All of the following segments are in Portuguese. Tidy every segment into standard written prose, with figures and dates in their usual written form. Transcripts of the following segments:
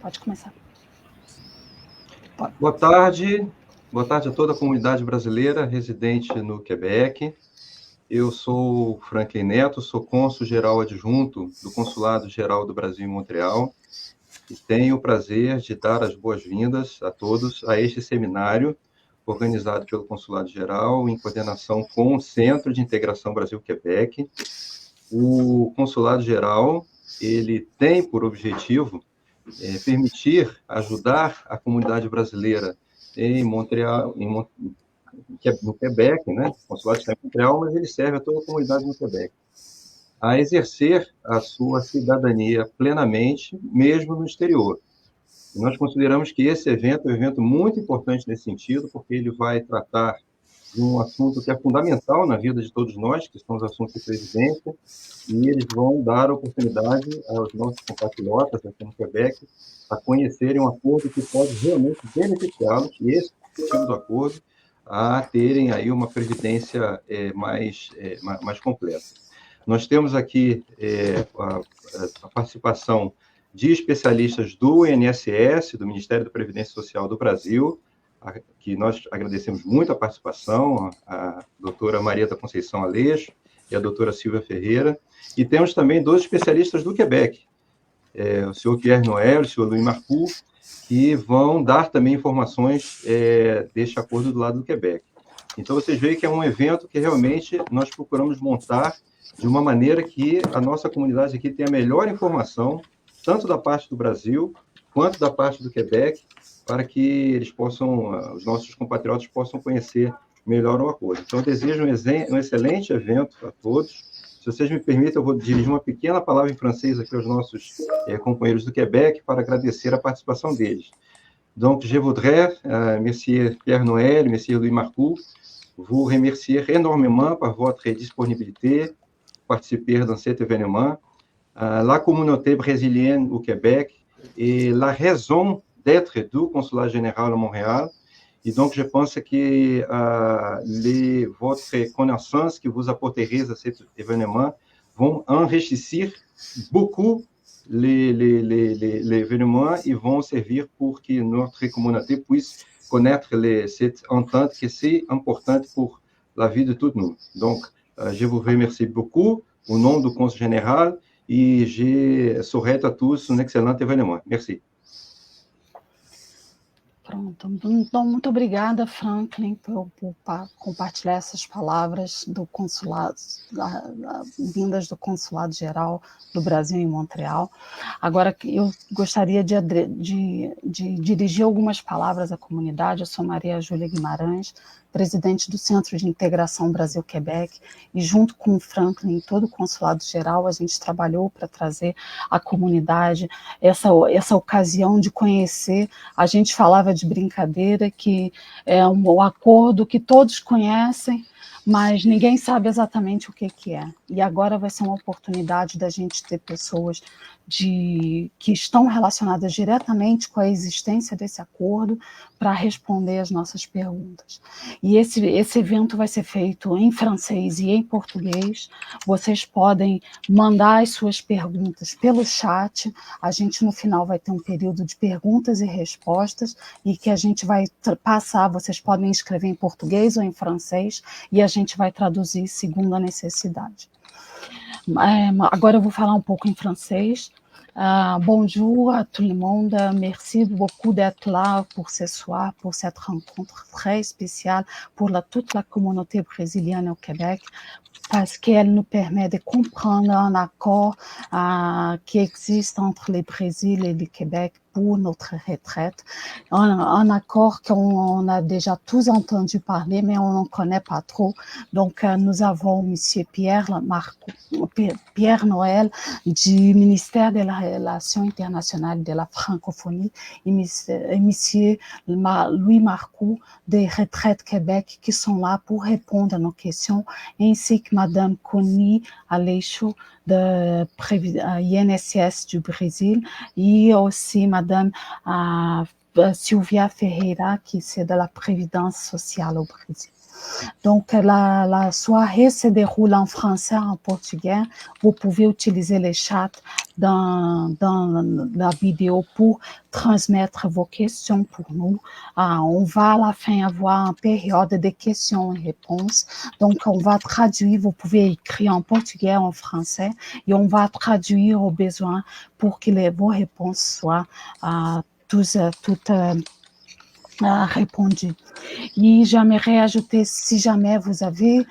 Pode começar. Boa tarde a toda a comunidade brasileira residente no Quebec. Eu sou Franklin Neto, sou cônsul-geral adjunto do Consulado-Geral do Brasil em Montreal e tenho o prazer de dar as boas-vindas a todos a este seminário organizado pelo Consulado-Geral em coordenação com o Centro de Integração Brasil-Quebec. O Consulado-Geral, ele tem por objetivo permitir, ajudar a comunidade brasileira em Montreal, no Quebec, né? O consulado está em Montreal, mas ele serve a toda a comunidade no Quebec, a exercer a sua cidadania plenamente, mesmo no exterior. E nós consideramos que esse evento é um evento muito importante nesse sentido, porque ele vai tratar de um assunto que é fundamental na vida de todos nós, que são os assuntos de previdência, e eles vão dar oportunidade aos nossos compatriotas aqui no Quebec a conhecerem um acordo que pode realmente beneficiá-los, e esse é o objetivo do acordo, a terem aí uma previdência mais completa. Nós temos aqui a participação de especialistas do INSS, do Ministério da Previdência Social do Brasil, que nós agradecemos muito a participação, a doutora Maria da Conceição Aleixo e a doutora Silvia Ferreira, e temos também 2 especialistas do Quebec, o senhor Pierre Noël e o senhor Louis Marcoux, que vão dar também informações deste acordo do lado do Quebec. Então, vocês veem que é um evento que realmente nós procuramos montar de uma maneira que a nossa comunidade aqui tenha a melhor informação, tanto da parte do Brasil, quanto da parte do Quebec, para que eles possam, os nossos compatriotas possam conhecer melhor o acordo. Então, eu desejo um excelente evento a todos. Se vocês me permitem, eu vou dirigir uma pequena palavra em francês aqui aos nossos companheiros do Quebec para agradecer a participação deles. Donc, je voudrais, Monsieur Pierre Noël, Monsieur Louis Marcoux, vous remercier énormément par votre disponibilité pour participer dans cet événement. La communauté brésilienne au Québec est la raison d'être du Consulat général à Montréal. Et donc, je pense que votre connaissance que vous apporterez à cet événement vont enrichir beaucoup l'événement et vont servir pour que notre communauté puisse connaître cette entente qui est si importante pour la vie de tous nous. Donc, je vous remercie beaucoup au nom du Consul général et je souhaite à tous un excellent événement. Merci. Pronto. Então, muito obrigada, Franklin, por compartilhar essas palavras do consulado, vindas do Consulado Geral do Brasil em Montreal. Agora, eu gostaria de dirigir algumas palavras à comunidade. Eu sou Maria Júlia Guimarães, presidente do Centro de Integração Brasil-Quebec, e junto com o Franklin e todo o Consulado Geral, a gente trabalhou para trazer à comunidade essa ocasião de conhecer. A gente falava de brincadeira que é um acordo que todos conhecem, mas ninguém sabe exatamente o que é. E agora vai ser uma oportunidade da gente ter pessoas que estão relacionadas diretamente com a existência desse acordo para responder as nossas perguntas. E esse evento vai ser feito em francês e em português. Vocês podem mandar as suas perguntas pelo chat. A gente, no final, vai ter um período de perguntas e respostas e que a gente vai passar. Vocês podem escrever em português ou em francês e a gente vai traduzir segundo a necessidade. Agora eu vou falar um pouco em francês. Bonjour à tout le monde, merci beaucoup d'être là pour ce soir, pour cette rencontre très spéciale pour toute la communauté brésilienne au Québec, parce qu'elle nous permet de comprendre un accord qui existe entre le Brésil et le Québec pour notre retraite. Un accord qu'on a déjà tous entendu parler, mais on n'en connaît pas trop. Donc, nous avons M. Pierre Noël du ministère de la Relation internationale de la francophonie et M. Louis Marcoux des Retraites Québec qui sont là pour répondre à nos questions, ainsi que Mme Connie Aleixo de INSS du Brésil et aussi Mme Silvia Ferreira, qui c'est de la Prévidence sociale au Brésil. Donc, la soirée se déroule en français, en portugais. Vous pouvez utiliser les chats dans la vidéo pour transmettre vos questions pour nous. On va à la fin avoir une période de questions et réponses. Donc, on va traduire, vous pouvez écrire en portugais, en français, et on va traduire au besoin pour que vos réponses soient toutes répondues. Et j'aimerais ajouter, si jamais vous avez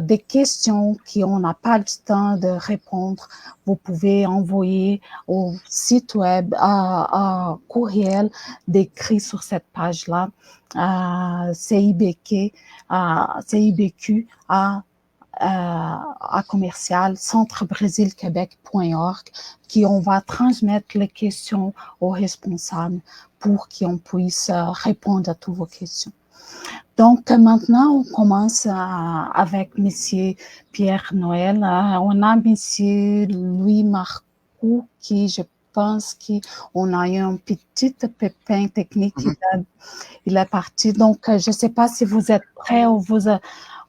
des questions qu'on n'a pas le temps de répondre, vous pouvez envoyer au site web un courriel décrit sur cette page-là, CIBQ à commercial centrebrésilquebec.org, qui on va transmettre les questions aux responsables pour qu'on puisse répondre à toutes vos questions. Donc, maintenant, on commence avec Monsieur Pierre Noël. On a Monsieur Louis Marcoux qui, je pense qu'on a eu un petit pépin technique. Il est parti. Donc, je ne sais pas si vous êtes prêts ou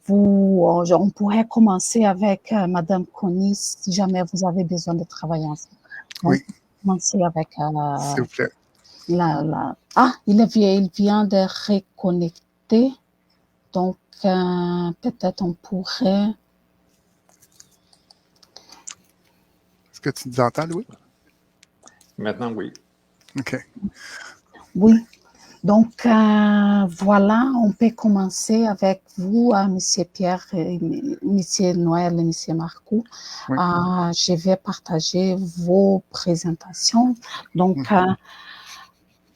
on pourrait commencer avec Madame Conny si jamais vous avez besoin de travailler ensemble. Oui. Commencer avec s'il vous plaît. il vient de reconnecter. Donc, peut-être on pourrait... Est-ce que tu nous entends, Louis? Maintenant, oui. OK. Oui. Donc, voilà, on peut commencer avec vous, M. Pierre, M. Noël et M. Marcoux. Oui. Je vais partager vos présentations. Donc,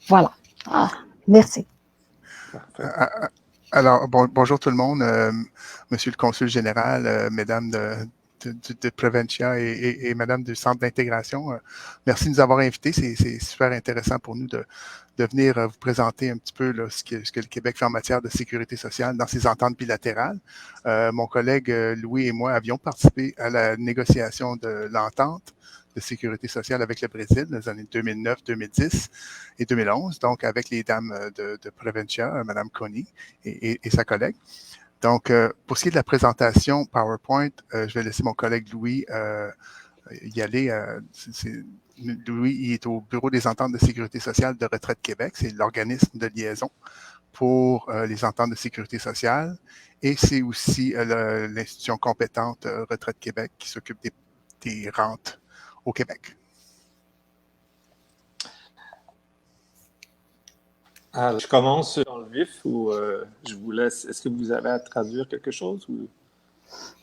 voilà. Merci. Alors, bonjour tout le monde, Monsieur le Consul général, Mesdames de Preventia et Madame du Centre d'intégration. Merci de nous avoir invités. C'est super intéressant pour nous de venir vous présenter un petit peu là, ce que le Québec fait en matière de sécurité sociale dans ses ententes bilatérales. Mon collègue Louis et moi avions participé à la négociation de l'entente de sécurité sociale avec le Brésil dans les années 2009, 2010 et 2011, donc avec les dames de Preventia, Madame Conny et sa collègue. Donc, pour ce qui est de la présentation PowerPoint, je vais laisser mon collègue Louis y aller. Louis, il est au Bureau des ententes de sécurité sociale de Retraite Québec. C'est l'organisme de liaison pour les ententes de sécurité sociale. Et c'est aussi l'institution compétente Retraite Québec qui s'occupe des rentes au Québec. Alors, je commence dans le vif ou je vous laisse. Est-ce que vous avez à traduire quelque chose? Ou...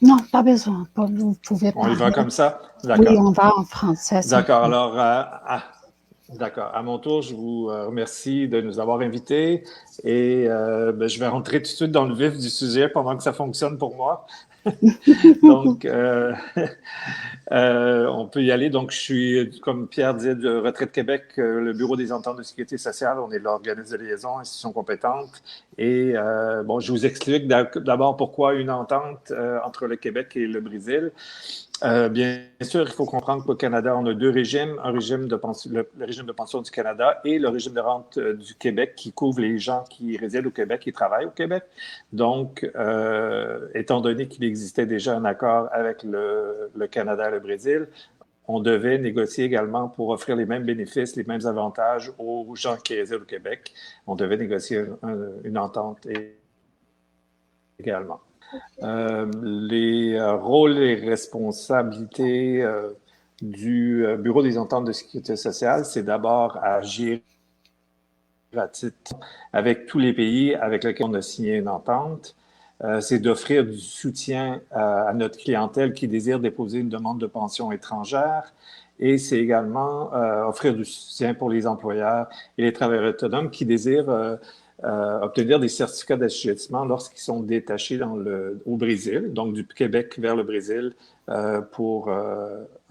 Non, pas besoin. Vous pouvez parler. On y va comme ça? D'accord. Oui, on va en français. D'accord. Alors, d'accord. À mon tour, je vous remercie de nous avoir invités et je vais rentrer tout de suite dans le vif du sujet pendant que ça fonctionne pour moi. Donc, on peut y aller. Donc, je suis, comme Pierre disait, de Retraite Québec, le Bureau des ententes de sécurité sociale. On est l'organisme de liaison, institution compétente. Et je vous explique d'abord pourquoi une entente entre le Québec et le Brésil. Bien sûr, il faut comprendre qu'au Canada, on a deux régimes, le régime de pension du Canada et le régime de rente du Québec qui couvre les gens qui résident au Québec et travaillent au Québec. Donc, étant donné qu'il existait déjà un accord avec le Canada et le Brésil, on devait négocier également pour offrir les mêmes bénéfices, les mêmes avantages aux gens qui résident au Québec. On devait négocier une entente également. Les rôles et responsabilités du Bureau des ententes de sécurité sociale, c'est d'abord agir à titre avec tous les pays avec lesquels on a signé une entente. C'est d'offrir du soutien à notre clientèle qui désire déposer une demande de pension étrangère. Et c'est également offrir du soutien pour les employeurs et les travailleurs autonomes qui désirent obtenir des certificats d'assujettissement lorsqu'ils sont détachés au Brésil, donc du Québec vers le Brésil pour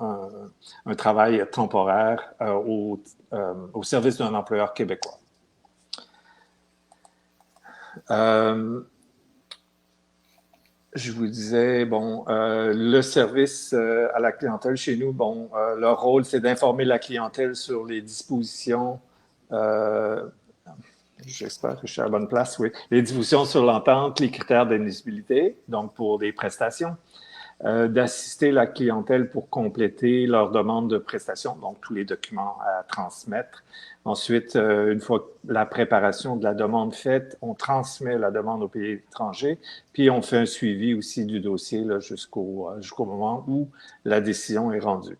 un travail temporaire au service d'un employeur québécois. Je vous disais, le service à la clientèle chez nous, leur rôle, c'est d'informer la clientèle sur les dispositions J'espère que je suis à la bonne place, oui. Les discussions sur l'entente, les critères d'admissibilité, donc pour des prestations. D'assister la clientèle pour compléter leur demande de prestation, donc tous les documents à transmettre. Ensuite, une fois la préparation de la demande faite, on transmet la demande au pays étranger, puis on fait un suivi aussi du dossier là, jusqu'au moment où la décision est rendue.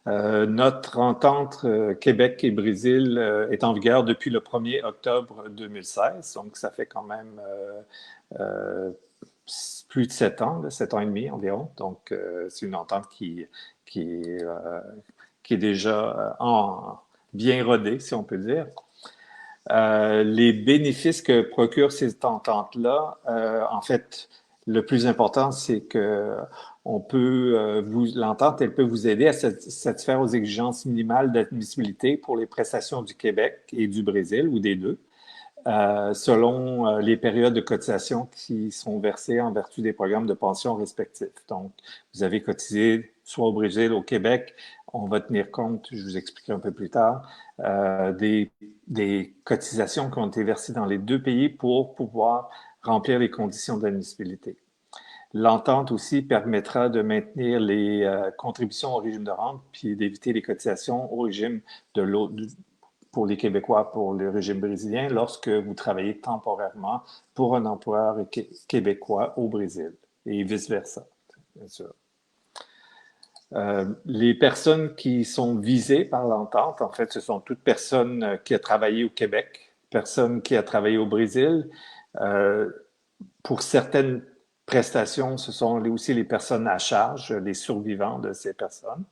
Notre entente Québec et Brésil est en vigueur depuis le 1er octobre 2016, donc ça fait quand même plus de 7 ans, 7 ans et demi environ. Donc, c'est une entente qui est déjà bien rodée, si on peut dire. Les bénéfices que procure cette entente-là, en fait, le plus important, c'est que l'entente, elle peut vous aider à satisfaire aux exigences minimales d'admissibilité pour les prestations du Québec et du Brésil, ou des deux, selon les périodes de cotisation qui sont versées en vertu des programmes de pension respectifs. Donc, vous avez cotisé soit au Brésil, au Québec, on va tenir compte, je vous expliquerai un peu plus tard, des cotisations qui ont été versées dans les deux pays pour pouvoir remplir les conditions d'admissibilité. L'entente aussi permettra de maintenir les contributions au régime de rente puis d'éviter les cotisations au régime de l'autre, pour les Québécois, pour le régime brésilien, lorsque vous travaillez temporairement pour un employeur québécois au Brésil et vice-versa, bien sûr. Les personnes qui sont visées par l'entente, en fait, ce sont toute personne qui a travaillé au Québec, personne qui a travaillé au Brésil. Pour certaines prestations, ce sont aussi les personnes à charge, les survivants de ces personnes.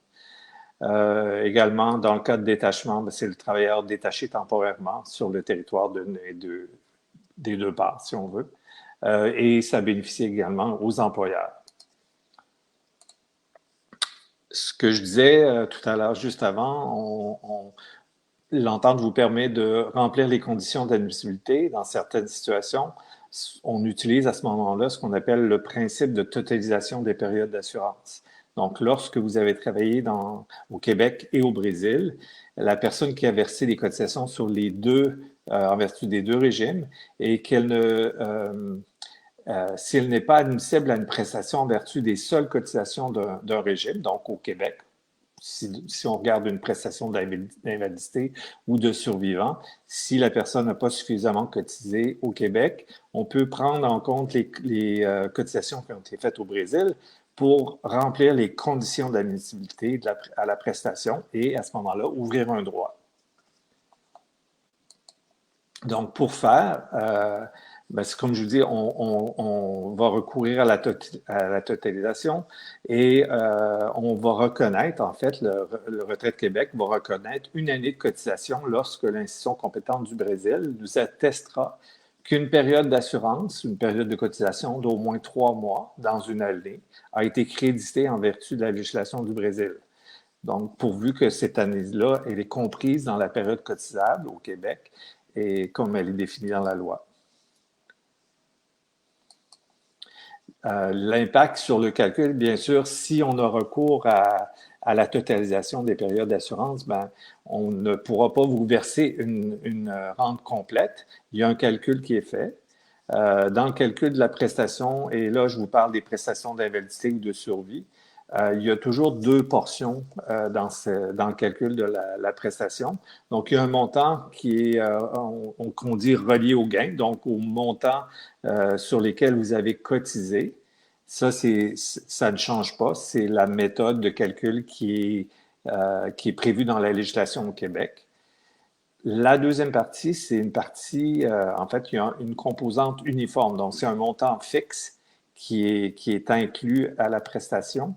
Également, dans le cas de détachement, c'est le travailleur détaché temporairement sur le territoire des deux parts, si on veut. Et ça bénéficie également aux employeurs. Ce que je disais tout à l'heure, juste avant, l'entente vous permet de remplir les conditions d'admissibilité dans certaines situations. On utilise à ce moment-là ce qu'on appelle le principe de totalisation des périodes d'assurance. Donc, lorsque vous avez travaillé au Québec et au Brésil, la personne qui a versé les cotisations sur les deux, en vertu des deux régimes, et si elle n'est pas admissible à une prestation en vertu des seules cotisations d'un régime, donc au Québec, si on regarde une prestation d'invalidité ou de survivant, si la personne n'a pas suffisamment cotisé au Québec, on peut prendre en compte les cotisations qui ont été faites au Brésil pour remplir les conditions d'admissibilité à la prestation et à ce moment-là, ouvrir un droit. Donc, pour faire, comme je vous dis, on va recourir à la totalisation et on va reconnaître, en fait, le Retraite Québec va reconnaître une année de cotisation lorsque l'institution compétente du Brésil nous attestera qu'une période d'assurance, une période de cotisation d'au moins 3 mois dans une année a été créditée en vertu de la législation du Brésil. Donc, pourvu que cette année-là, elle est comprise dans la période cotisable au Québec et comme elle est définie dans la loi. L'impact sur le calcul, bien sûr, si on a recours à la totalisation des périodes d'assurance, on ne pourra pas vous verser une rente complète. Il y a un calcul qui est fait. Dans le calcul de la prestation, et là, je vous parle des prestations d'invalidité ou de survie, il y a toujours 2 portions dans le calcul de la prestation. Donc, il y a un montant qui est, qu'on dit relié au gain, donc au montant sur lesquels vous avez cotisé. Ça ne change pas. C'est la méthode de calcul qui est prévue dans la législation au Québec. La deuxième partie, c'est une partie, en fait, il y a une composante uniforme. Donc, c'est un montant fixe qui est inclus à la prestation.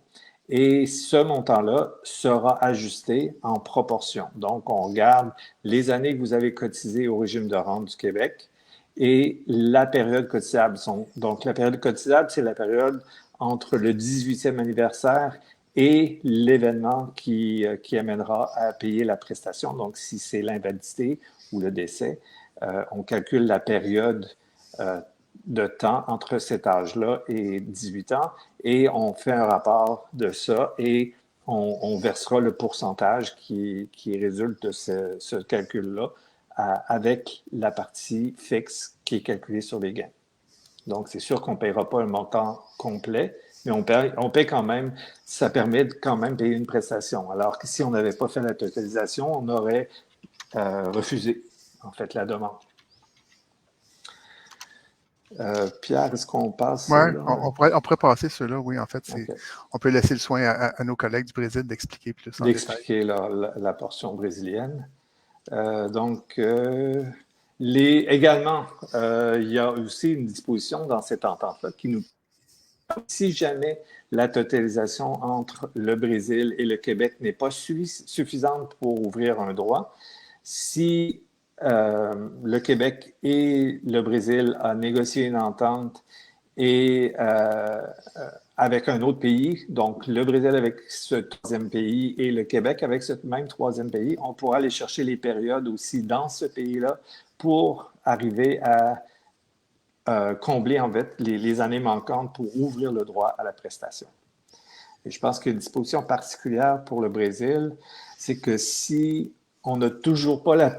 Et ce montant-là sera ajusté en proportion. Donc, on regarde les années que vous avez cotisées au régime de rente du Québec et la période cotisable. Donc, la période cotisable, c'est la période entre le 18e anniversaire et l'événement qui amènera à payer la prestation. Donc, si c'est l'invalidité ou le décès, on calcule la période de temps entre cet âge-là et 18 ans et on fait un rapport de ça et on versera le pourcentage qui résulte de ce calcul-là avec la partie fixe qui est calculée sur les gains. Donc, c'est sûr qu'on ne paiera pas un montant complet, mais on paie quand même, ça permet de quand même payer une prestation. Alors que si on n'avait pas fait la totalisation, on aurait refusé, en fait, la demande. Pierre, est-ce qu'on passe? Oui, on pourrait passer ceux-là, oui. En fait, okay. On peut laisser le soin à nos collègues du Brésil d'expliquer plus en détail. D'expliquer la portion brésilienne. Également, il y a aussi une disposition dans cette entente-là qui nous si jamais la totalisation entre le Brésil et le Québec n'est pas suffisante pour ouvrir un droit, si le Québec et le Brésil ont négocié une entente et avec un autre pays, donc le Brésil avec ce troisième pays et le Québec avec ce même troisième pays, on pourra aller chercher les périodes aussi dans ce pays-là pour arriver à combler en fait les années manquantes pour ouvrir le droit à la prestation. Et je pense qu'une disposition particulière pour le Brésil, c'est que si on n'a toujours pas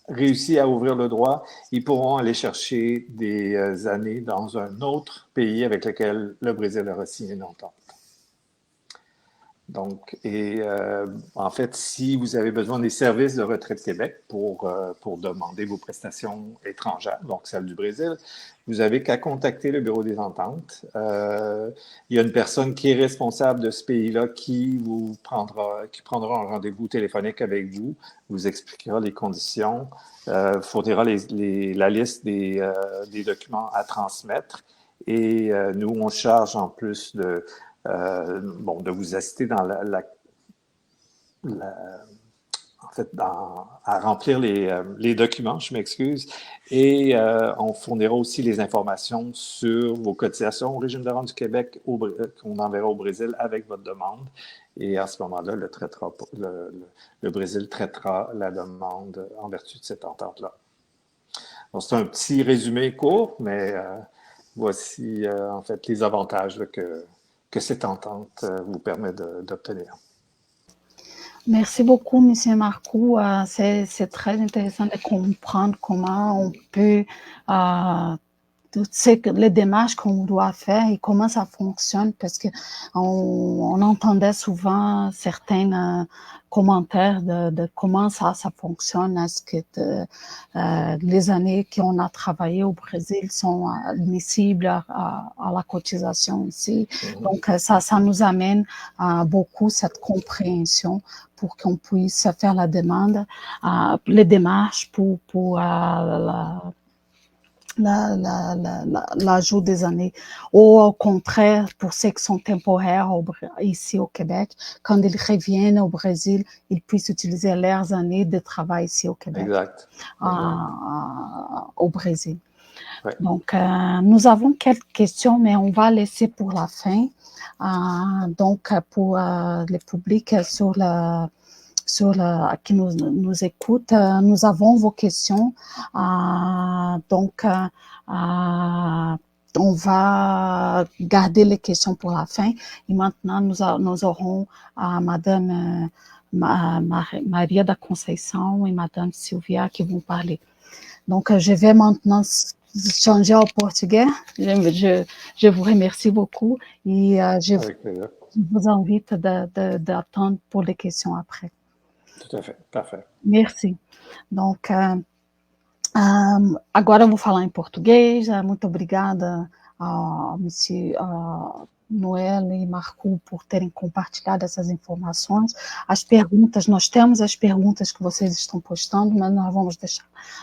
réussi à ouvrir le droit, ils pourront aller chercher des années dans un autre pays avec lequel le Brésil aura signé une entente. Donc, en fait, si vous avez besoin des services de Retraite Québec pour demander vos prestations étrangères, donc celles du Brésil, vous n'avez qu'à contacter le Bureau des ententes. Il y a une personne qui est responsable de ce pays-là qui prendra un rendez-vous téléphonique avec vous, vous expliquera les conditions, fournira la liste des documents à transmettre et nous, on charge en plus de vous assister dans à remplir les documents, je m'excuse, et on fournira aussi les informations sur vos cotisations au régime de rente du Québec qu'on enverra au Brésil avec votre demande. Et à ce moment-là, le Brésil traitera la demande en vertu de cette entente-là. Donc, c'est un petit résumé court, mais voici en fait les avantages là, que cette entente vous permet d'obtenir. Merci beaucoup, M. Marcoux. C'est très intéressant de comprendre comment on peut, les démarches qu'on doit faire et comment ça fonctionne, parce qu'on entendait souvent certains commentaires de comment ça fonctionne. Est-ce que les années qu'on a travaillé au Brésil sont admissibles à la cotisation ici? Donc, ça nous amène à beaucoup cette compréhension pour qu'on puisse faire la demande, les démarches pour l'ajout des années. Ou au contraire, pour ceux qui sont temporaires ici au Québec, quand ils reviennent au Brésil, ils puissent utiliser leurs années de travail ici au Québec. Exact. Au Brésil. Ouais. Donc, nous avons quelques questions, mais on va laisser pour la fin. Donc, pour le public qui nous écoute, nous avons vos questions. Donc, on va garder les questions pour la fin. Et maintenant, nous aurons Madame Maria da Conceição et Madame Silvia qui vont parler. Donc, je vais maintenant changer au portugais. Je vous remercie beaucoup et je vous invite d'attendre pour les questions après. Tout à fait, parfait. Merci. Donc, agora eu vou falar em português. Muito obrigada ao Monsieur Noel e Marcoux por terem compartilhado essas informações. As perguntas, nós temos as perguntas que vocês estão postando, mas nós vamos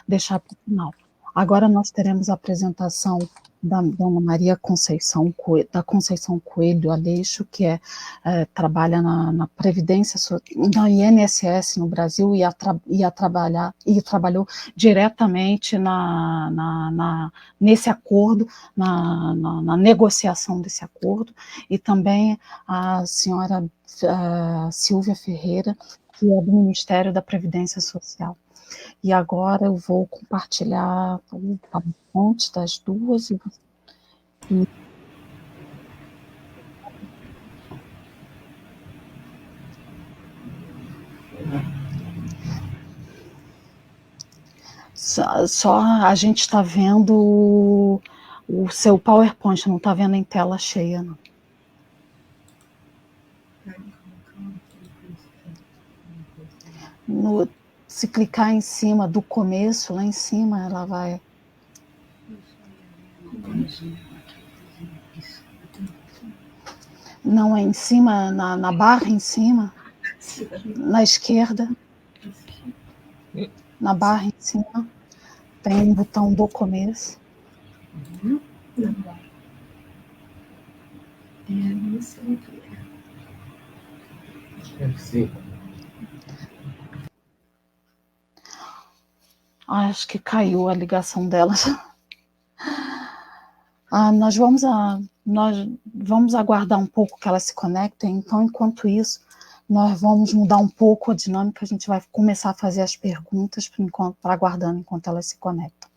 deixar para o final. Agora nós teremos a apresentação da Dona Maria Conceição Coelho Aleixo, que trabalha na Previdência, na INSS no Brasil e trabalhou diretamente nesse acordo, na negociação desse acordo, e também a senhora Silvia Ferreira, que é do Ministério da Previdência Social. E agora eu vou compartilhar o PowerPoint das duas. Só a gente está vendo o seu PowerPoint, não está vendo em tela cheia, não. Se clicar em cima do começo, lá em cima, ela vai... Não, é em cima, na barra em cima, na esquerda, na barra em cima, tem um botão do começo. Sim. Acho que caiu a ligação dela. Nós vamos aguardar um pouco que elas se conectem, então, enquanto isso, nós vamos mudar um pouco a dinâmica, a gente vai começar a fazer as perguntas para aguardando enquanto elas se conectam.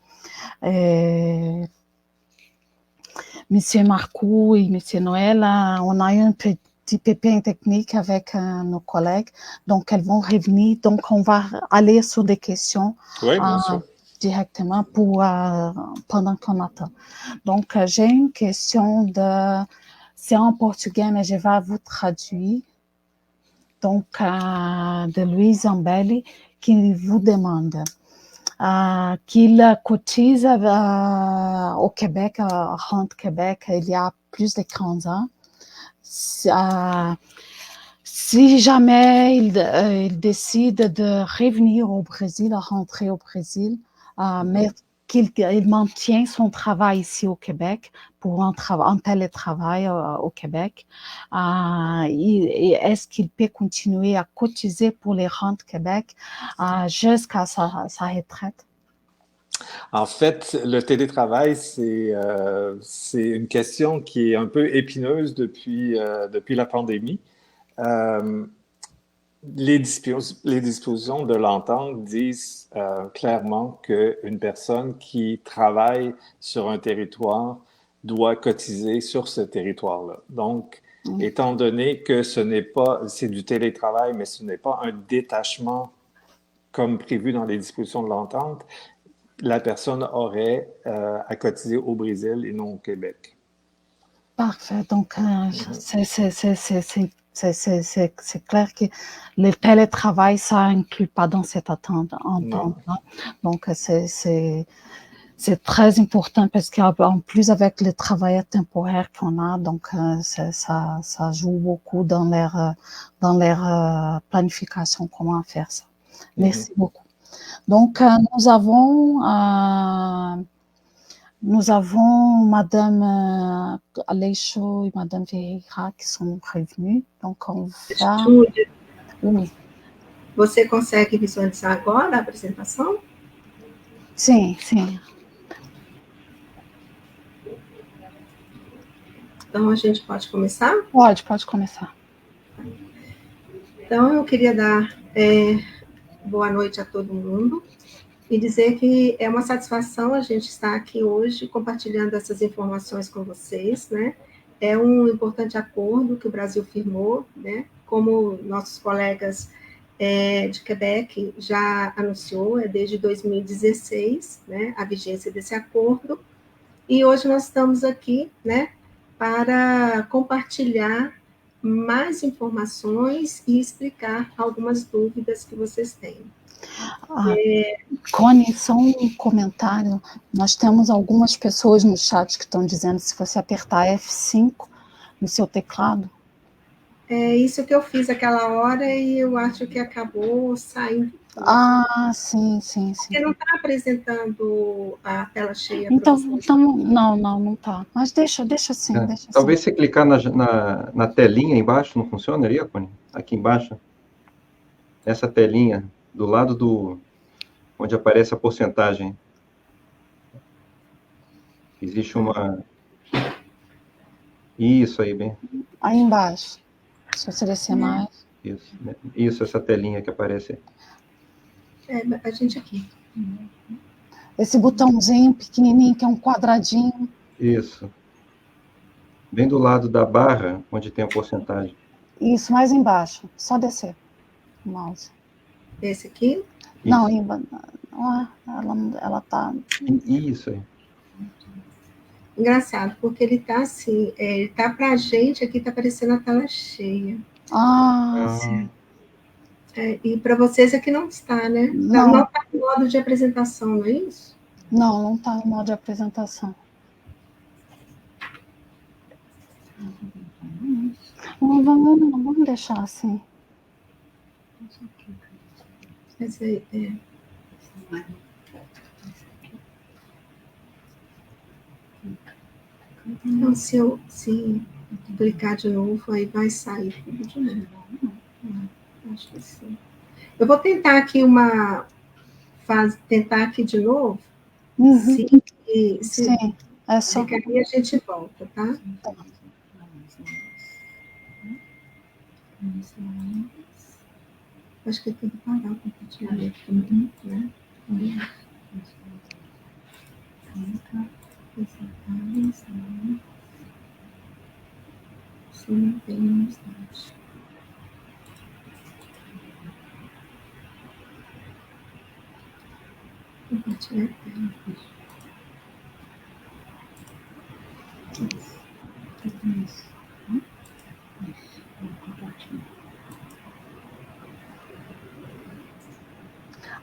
Monsieur Marcoux et Monsieur Noël, on a eu un petit pépin technique avec nos collègues, donc elles vont revenir, donc on va aller sur des questions. Oui, bien sûr. Directement pendant qu'on attend. Donc, j'ai une question c'est en portugais, mais je vais vous traduire. Donc, de Luiz Zambelli, qui vous demande qu'il cotise au Québec, à Rente Québec, il y a plus de 15 ans. Si jamais il décide de revenir au Brésil, à rentrer au Brésil, mais qu'il maintient son travail ici au Québec, pour un télétravail au Québec, est-ce qu'il peut continuer à cotiser pour les rentes Québec jusqu'à sa retraite? En fait, le télétravail, c'est une question qui est un peu épineuse depuis la pandémie. Les dispositions de l'entente disent clairement qu'une personne qui travaille sur un territoire doit cotiser sur ce territoire-là. Donc, étant donné que c'est du télétravail, mais ce n'est pas un détachement comme prévu dans les dispositions de l'entente, la personne aurait à cotiser au Brésil et non au Québec. Parfait. Donc, c'est clair que le télétravail, ça inclut pas dans cette entente. Donc, c'est très important parce qu'en plus, avec le travail temporaire qu'on a, donc, ça joue beaucoup dans leur planification, comment faire ça. Merci beaucoup. Donc, nous avons Madame Aleixo et Madame Vieira qui sont revenues. Donc, on va... Oui. Você consegue visualizar agora a apresentação? Sim, sim. Então, a gente pode começar? Pode começar. Então, eu queria dar boa noite a todo mundo e dizer que é uma satisfação a gente estar aqui hoje compartilhando essas informações com vocês, né? É um importante acordo que o Brasil firmou, né? Como nossos colegas de Quebec já anunciou, desde 2016, né? A vigência desse acordo. E hoje nós estamos aqui, né? Para compartilhar mais informações e explicar algumas dúvidas que vocês têm. Connie, só um comentário. Nós temos algumas pessoas no chat que estão dizendo se você apertar F5 no seu teclado. É isso que eu fiz aquela hora e eu acho que acabou saindo. Sim. Porque não está apresentando a tela cheia. Então não está. Mas deixa assim. Talvez se clicar na telinha embaixo, não funcionaria, Connie? Aqui embaixo. Essa telinha, do lado onde aparece a porcentagem. Existe uma... Isso aí, bem. Aí embaixo. Se você descer mais. Isso, essa telinha que aparece. A gente aqui. Esse botãozinho pequenininho, que é um quadradinho. Isso. Bem do lado da barra, onde tem a porcentagem. Isso, mais embaixo. Só descer o mouse. Esse aqui? Não, Ela tá... Isso aí. Engraçado, porque ele tá assim, ele tá pra gente, aqui tá aparecendo a tela cheia. Sim. E para vocês aqui não está, né? Não está no modo de apresentação, não é isso? Não está no modo de apresentação. Vamos deixar assim. Então, se clicar de novo, aí vai sair tudo de novo. Acho que sim. Eu vou tentar aqui tentar aqui de novo. Sim, é só. Se cair, a gente volta, tá? Acho que tem que parar o compartilhamento também, né? Se não tem necessidade. Compartilhar a tela.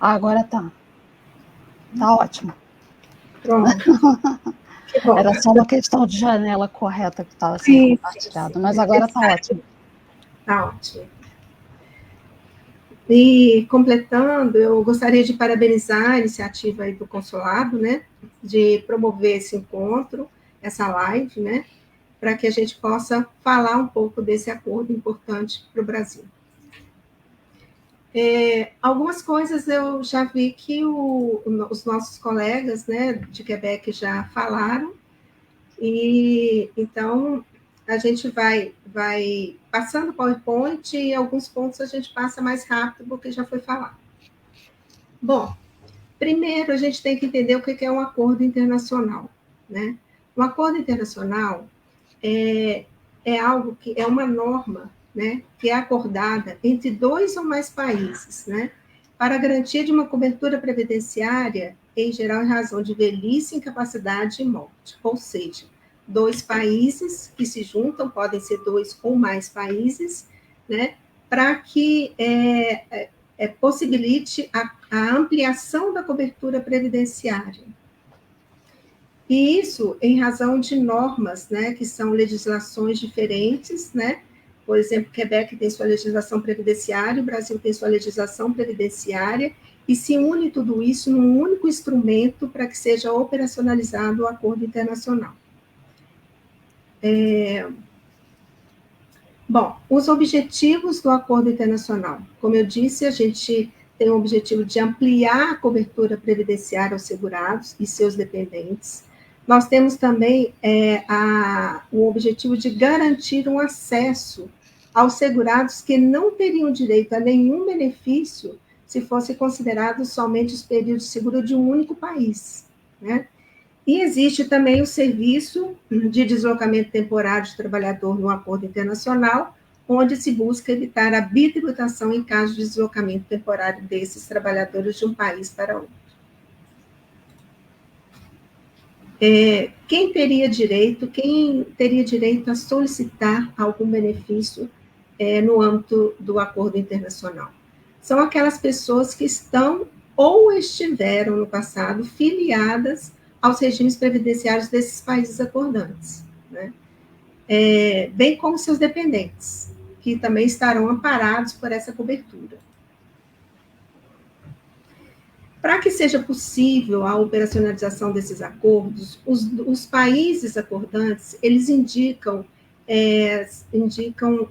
Agora tá. Tá ótimo. Pronto. Era só uma questão de janela correta que estava sendo compartilhado, mas agora tá ótimo. Tá ótimo. E, completando, eu gostaria de parabenizar a iniciativa aí do consulado, né, de promover esse encontro, essa live, né, para que a gente possa falar um pouco desse acordo importante para o Brasil. Algumas coisas eu já vi que os nossos colegas, né, de Quebec já falaram, e então a gente vai passando o PowerPoint e alguns pontos a gente passa mais rápido porque já foi falado. Bom, primeiro a gente tem que entender o que é um acordo internacional, né? Um acordo internacional é algo que é uma norma, né, que é acordada entre 2 ou mais países, né, para a garantia de uma cobertura previdenciária, em geral em razão de velhice, incapacidade e morte. Ou seja, 2 países que se juntam, podem ser 2 ou mais países, né, para que possibilite a ampliação da cobertura previdenciária. E isso em razão de normas, né, que são legislações diferentes, né? Por exemplo, Quebec tem sua legislação previdenciária, o Brasil tem sua legislação previdenciária, e se une tudo isso num único instrumento para que seja operacionalizado o acordo internacional. Bom, os objetivos do acordo internacional. Como eu disse, a gente tem o objetivo de ampliar a cobertura previdenciária aos segurados e seus dependentes. Nós temos também o objetivo de garantir um acesso aos segurados que não teriam direito a nenhum benefício se fosse considerado somente os períodos de seguro de um único país, né? E existe também o serviço de deslocamento temporário de trabalhador no acordo internacional, onde se busca evitar a bitributação em caso de deslocamento temporário desses trabalhadores de um país para outro. Quem teria direito a solicitar algum benefício no âmbito do acordo internacional? São aquelas pessoas que estão ou estiveram no passado filiadas aos regimes previdenciários desses países acordantes, né? Bem como seus dependentes, que também estarão amparados por essa cobertura. Para que seja possível a operacionalização desses acordos, os países acordantes, eles indicam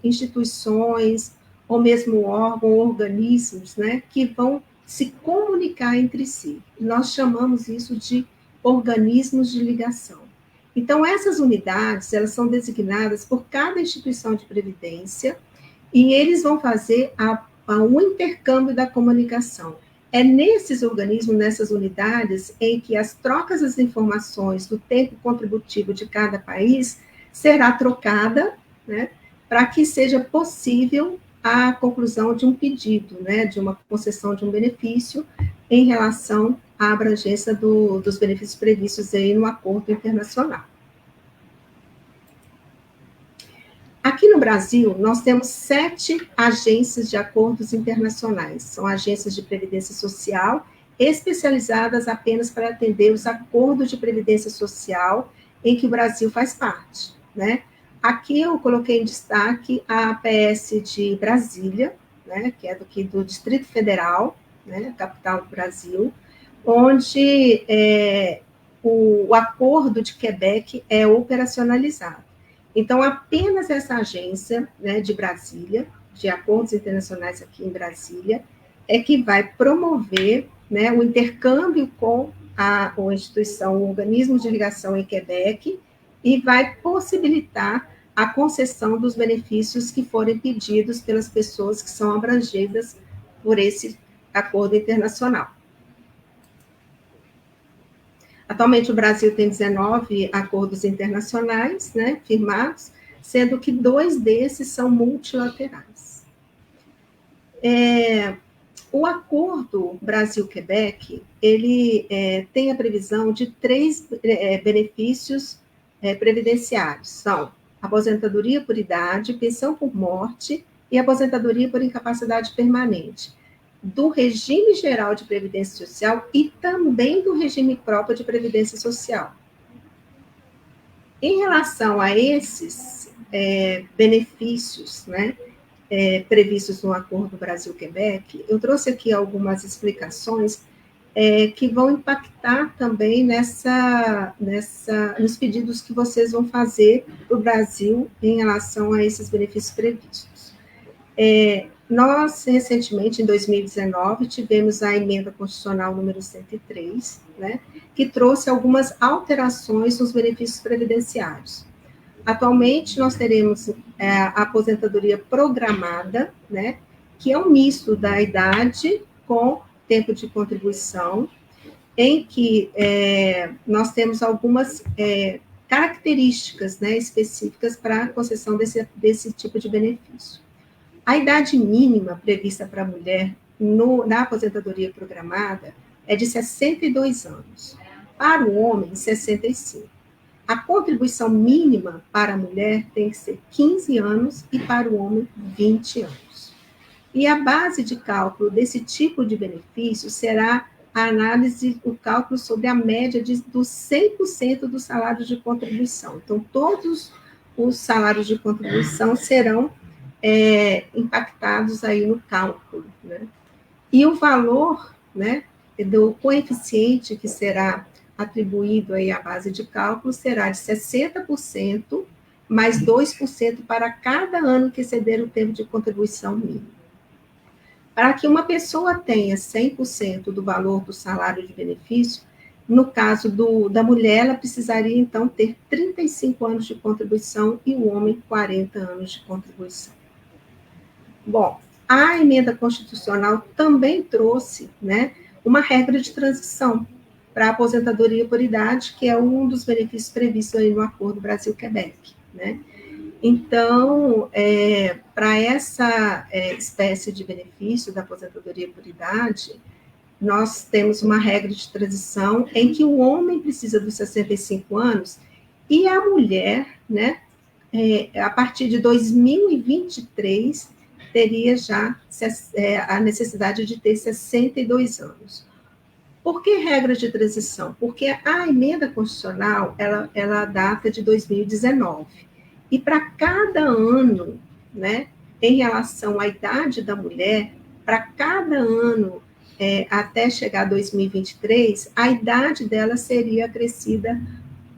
instituições, ou mesmo órgãos, organismos, né, que vão se comunicar entre si. Nós chamamos isso de organismos de ligação. Então, essas unidades, elas são designadas por cada instituição de previdência, e eles vão fazer o intercâmbio da comunicação. É nesses organismos, nessas unidades, em que as trocas das informações do tempo contributivo de cada país será trocada, né, para que seja possível a conclusão de um pedido, né, de uma concessão de um benefício em relação à abrangência dos benefícios previstos aí no acordo internacional. Aqui no Brasil, nós temos 7 agências de acordos internacionais. São agências de previdência social especializadas apenas para atender os acordos de previdência social em que o Brasil faz parte, né? Aqui eu coloquei em destaque a APS de Brasília, né, que é do Distrito Federal, né, capital do Brasil, onde o acordo de Quebec é operacionalizado. Então, apenas essa agência, né, de Brasília, de acordos internacionais aqui em Brasília, é que vai promover, né, o intercâmbio com a instituição, o organismo de ligação em Quebec, e vai possibilitar a concessão dos benefícios que forem pedidos pelas pessoas que são abrangidas por esse acordo internacional. Atualmente, o Brasil tem 19 acordos internacionais, né, firmados, sendo que 2 desses são multilaterais. O acordo Brasil-Quebec, ele tem a previsão de 3 benefícios previdenciários, são aposentadoria por idade, pensão por morte e aposentadoria por incapacidade permanente, do regime geral de previdência social e também do regime próprio de previdência social. Em relação a esses benefícios, né, previstos no Acordo Brasil-Quebec, eu trouxe aqui algumas explicações que vão impactar também nos pedidos que vocês vão fazer para o Brasil em relação a esses benefícios previstos. Nós, recentemente, em 2019, tivemos a emenda constitucional número 103, né, que trouxe algumas alterações nos benefícios previdenciários. Atualmente, nós teremos a aposentadoria programada, né, que é um misto da idade com tempo de contribuição, em que nós temos algumas características, né, específicas para a concessão desse tipo de benefício. A idade mínima prevista para a mulher na aposentadoria programada é de 62 anos. Para o homem, 65. A contribuição mínima para a mulher tem que ser 15 anos e para o homem, 20 anos. E a base de cálculo desse tipo de benefício será a análise, o cálculo sobre a média dos 100% do salário de contribuição. Então, todos os salários de contribuição serão impactados aí no cálculo, né? E o valor, né, do coeficiente que será atribuído aí à base de cálculo será de 60% mais 2% para cada ano que exceder o tempo de contribuição mínimo. Para que uma pessoa tenha 100% do valor do salário de benefício, no caso da mulher, ela precisaria, então, ter 35 anos de contribuição e o homem, 40 anos de contribuição. Bom, a emenda constitucional também trouxe, né, uma regra de transição para a aposentadoria por idade, que é um dos benefícios previstos aí no Acordo Brasil-Quebec, né? Então, para essa espécie de benefício da aposentadoria por idade, nós temos uma regra de transição em que o homem precisa dos 65 anos e a mulher, né, a partir de 2023, teria já a necessidade de ter 62 anos. Por que regra de transição? Porque a emenda constitucional, ela data de 2019. E para cada ano, né, em relação à idade da mulher, para cada ano, até chegar a 2023, a idade dela seria acrescida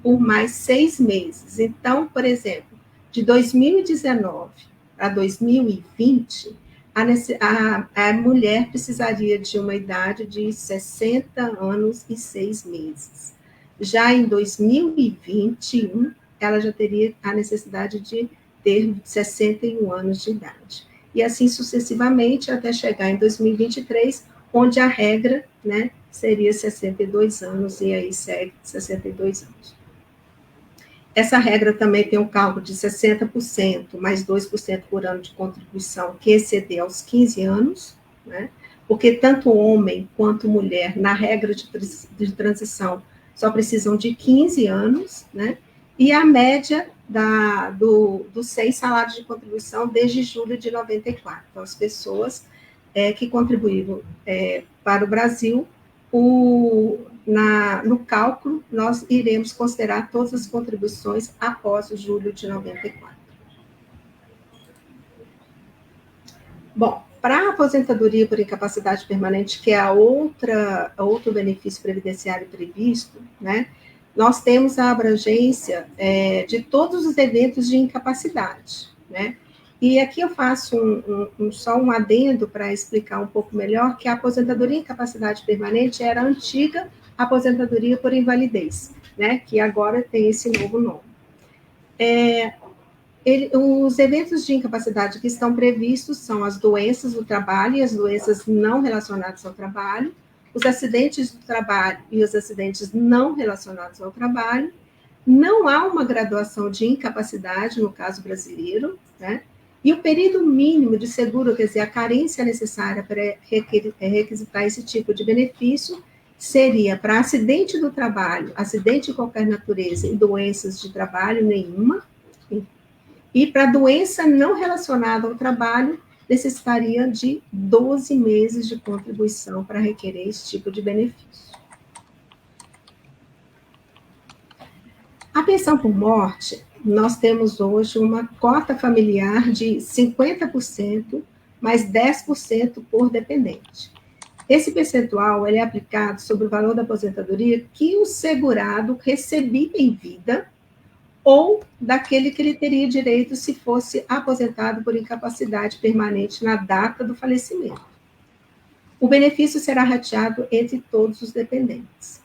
por mais 6 meses. Então, por exemplo, de 2019 a 2020, a mulher precisaria de uma idade de 60 anos e 6 meses. Já em 2021, ela já teria a necessidade de ter 61 anos de idade. E assim sucessivamente, até chegar em 2023, onde a regra, né, seria 62 anos, e aí segue 62 anos. Essa regra também tem um cálculo de 60% mais 2% por ano de contribuição que exceder aos 15 anos, né? porque tanto homem quanto mulher, na regra de transição, só precisam de 15 anos, né? E a média dos 6 salários de contribuição desde julho de 94. Então, as pessoas que contribuíram para o Brasil, no cálculo, nós iremos considerar todas as contribuições após o julho de 94. Bom, para a aposentadoria por incapacidade permanente, que é outro benefício previdenciário previsto, né, nós temos a abrangência de todos os eventos de incapacidade, né? E aqui eu faço só um adendo para explicar um pouco melhor que a aposentadoria em incapacidade permanente era a antiga aposentadoria por invalidez, né? Que agora tem esse novo nome. Os eventos de incapacidade que estão previstos são as doenças do trabalho e as doenças não relacionadas ao trabalho, os acidentes do trabalho e os acidentes não relacionados ao trabalho. Não há uma graduação de incapacidade no caso brasileiro, né? E o período mínimo de seguro, quer dizer, a carência necessária para requisitar esse tipo de benefício, seria para acidente do trabalho, acidente de qualquer natureza e doenças de trabalho nenhuma. E para doença não relacionada ao trabalho, necessitaria de 12 meses de contribuição para requerer esse tipo de benefício. A pensão por morte, nós temos hoje uma cota familiar de 50%, mais 10% por dependente. Esse percentual ele é aplicado sobre o valor da aposentadoria que o segurado recebia em vida ou daquele que ele teria direito se fosse aposentado por incapacidade permanente na data do falecimento. O benefício será rateado entre todos os dependentes.